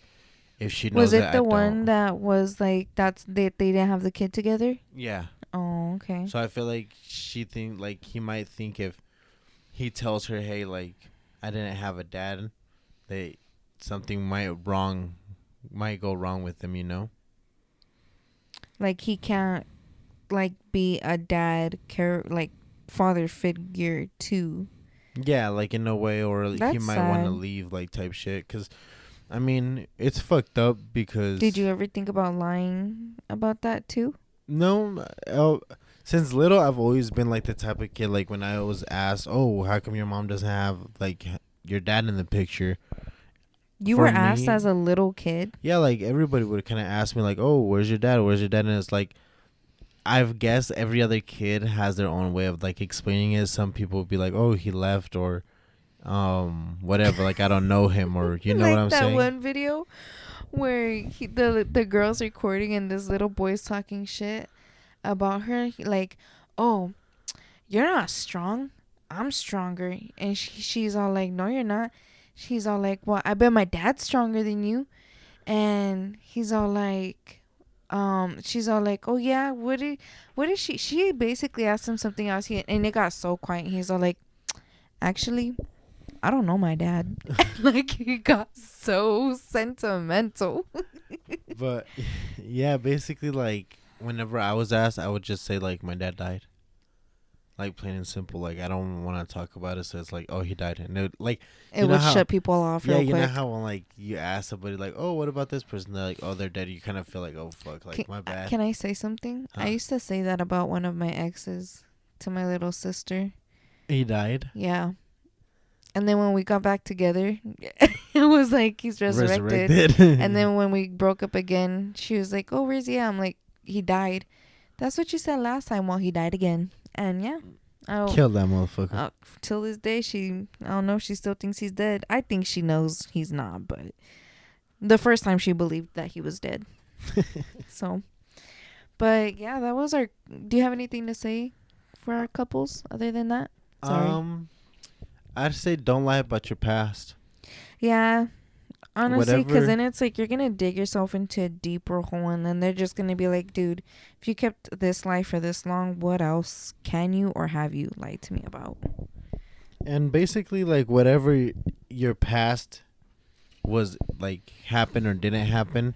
if she knows Was it that the I one don't. that was like they didn't have the kid together? Yeah. Oh, okay. So I feel like she think like he might think if he tells her, hey, like I didn't have a dad, that something might go wrong with him, you know? Like he can't like be a dad like father figure too. Yeah, like in a way, or he That's might want to sad. leave, like type shit. Cause I mean, it's fucked up because Did you ever think about lying about that too? no, since little I've always been like the type of kid like when I was asked, oh, how come your mom doesn't have like your dad in the picture? You For were asked me, as a little kid. yeah, like everybody would kind of ask me like, oh, where's your dad? Where's your dad? And it's like, I've guessed every other kid has their own way of like explaining it. Some people would be like, oh, he left, or whatever, like I don't know him, or you know what Like I'm that saying? one video where the girl's recording and this little boy's talking shit about her, like, oh, you're not strong, I'm stronger. And she's all like, no, you're not. She's all like, well, I bet my dad's stronger than you. And he's all like, she's all like, oh yeah, what did she basically asked him something else, and it got so quiet. He's all like, actually, I don't know my dad. Like he got so sentimental. But yeah, basically like whenever I was asked, I would just say like my dad died. Like plain and simple. Like I don't want to talk about it, so it's like, oh, he died, and like It you know would how, shut people off yeah, real you quick. know how when like you ask somebody like, oh, what about this person? They're like, oh, they're dead. You kind of feel like, oh fuck, like my bad. Can I say something? I used to say that about one of my exes to my little sister. He died. Yeah. And then when we got back together, it was like he's resurrected. And then when we broke up again, she was like, oh, where's he at? I'm like, he died. That's what you said last time. Well, he died again. And yeah. Kill that motherfucker. Till this day, I don't know if she still thinks he's dead. I think she knows he's not, but the first time she believed that he was dead. So, but yeah, that was our. Do you have anything to say for our couples other than that? Sorry. I'd say don't lie about your past. Yeah, honestly, because Whatever. then it's like you're gonna dig yourself into a deeper hole, and then they're just gonna be like, dude, if you kept this lie for this long, what else can you or have you lied to me about? And basically, like whatever your past was like happened or didn't happen,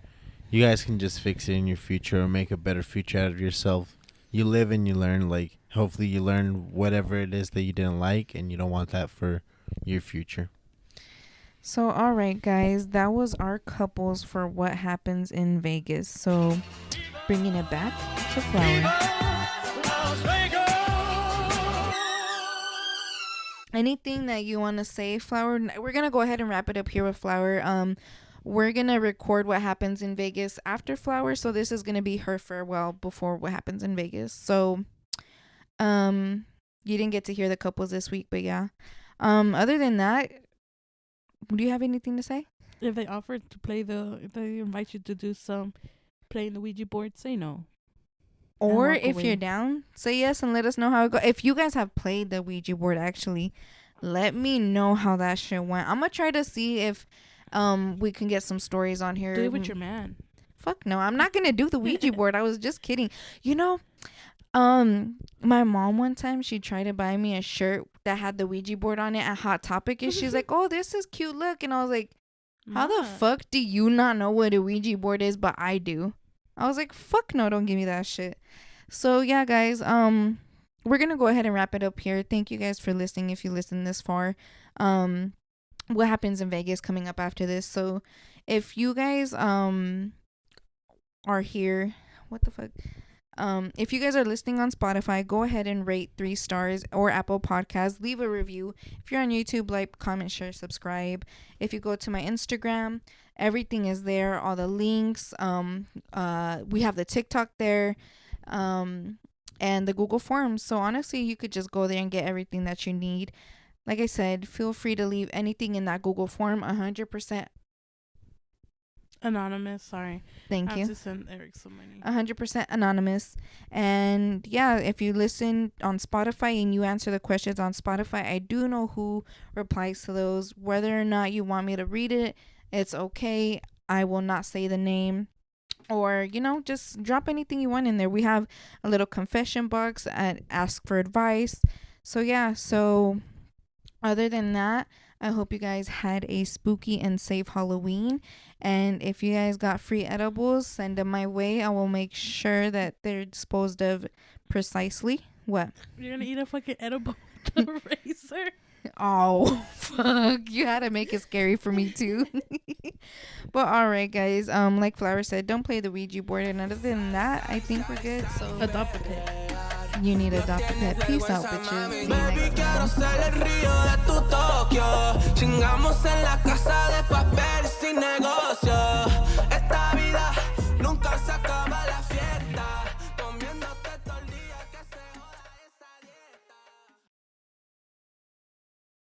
you guys can just fix it in your future or make a better future out of yourself. You live and you learn. Like hopefully you learn whatever it is that you didn't like, and you don't want that for your future. So, all right, guys, that was our couples for what happens in Vegas. So, bringing it back to Flower. Anything that you want to say, Flower? We're gonna go ahead and wrap it up here with Flower. We're gonna record what happens in Vegas after Flower, so this is gonna be her farewell before what happens in Vegas. So, you didn't get to hear the couples this week, but yeah. Other than that, do you have anything to say? If they offer to play if they invite you to do some playing the Ouija board, say no. Or walk if away. you're down, say yes and let us know how it goes. If you guys have played the Ouija board, actually, let me know how that shit went. I'm gonna try to see if we can get some stories on here. Do it with your man. Fuck no, I'm not gonna do the Ouija board. I was just kidding. You know, my mom one time, she tried to buy me a shirt that had the Ouija board on it at Hot Topic, and she's like, oh, this is cute, look. And I was like, how the fuck do you not know what a Ouija board is, but I do? I was like, fuck no, don't give me that shit. So yeah, guys, we're gonna go ahead and wrap it up here. Thank you guys for listening. If you listened this far, what happens in Vegas coming up after this. So if you guys are here, what the fuck? If you guys are listening on Spotify, go ahead and rate 3 stars, or Apple Podcasts, leave a review. If you're on YouTube, like, comment, share, subscribe. If you go to my Instagram, everything is there, all the links. We have the TikTok there, and the Google Forms. So honestly, you could just go there and get everything that you need. Like I said, feel free to leave anything in that Google form. 100% Anonymous, sorry. Thank I you. have to send Eric some money. 100% anonymous. And yeah, if you listen on Spotify and you answer the questions on Spotify, I do know who replies to those. Whether or not you want me to read it, it's okay. I will not say the name. Or, just drop anything you want in there. We have a little confession box at Ask for Advice. So yeah, other than that, I hope you guys had a spooky and safe Halloween. And if you guys got free edibles, send them my way. I will make sure that they're disposed of precisely. What? You're gonna eat a fucking edible with a razor? Oh, fuck. You had to make it scary for me, too. But all right, guys. Like Flower said, don't play the Ouija board. And other than that, I think we're good. So Adopt a pet. You need to adopt a pet. Peace out, bitches. See you next time. Chingamos en la casa de papel.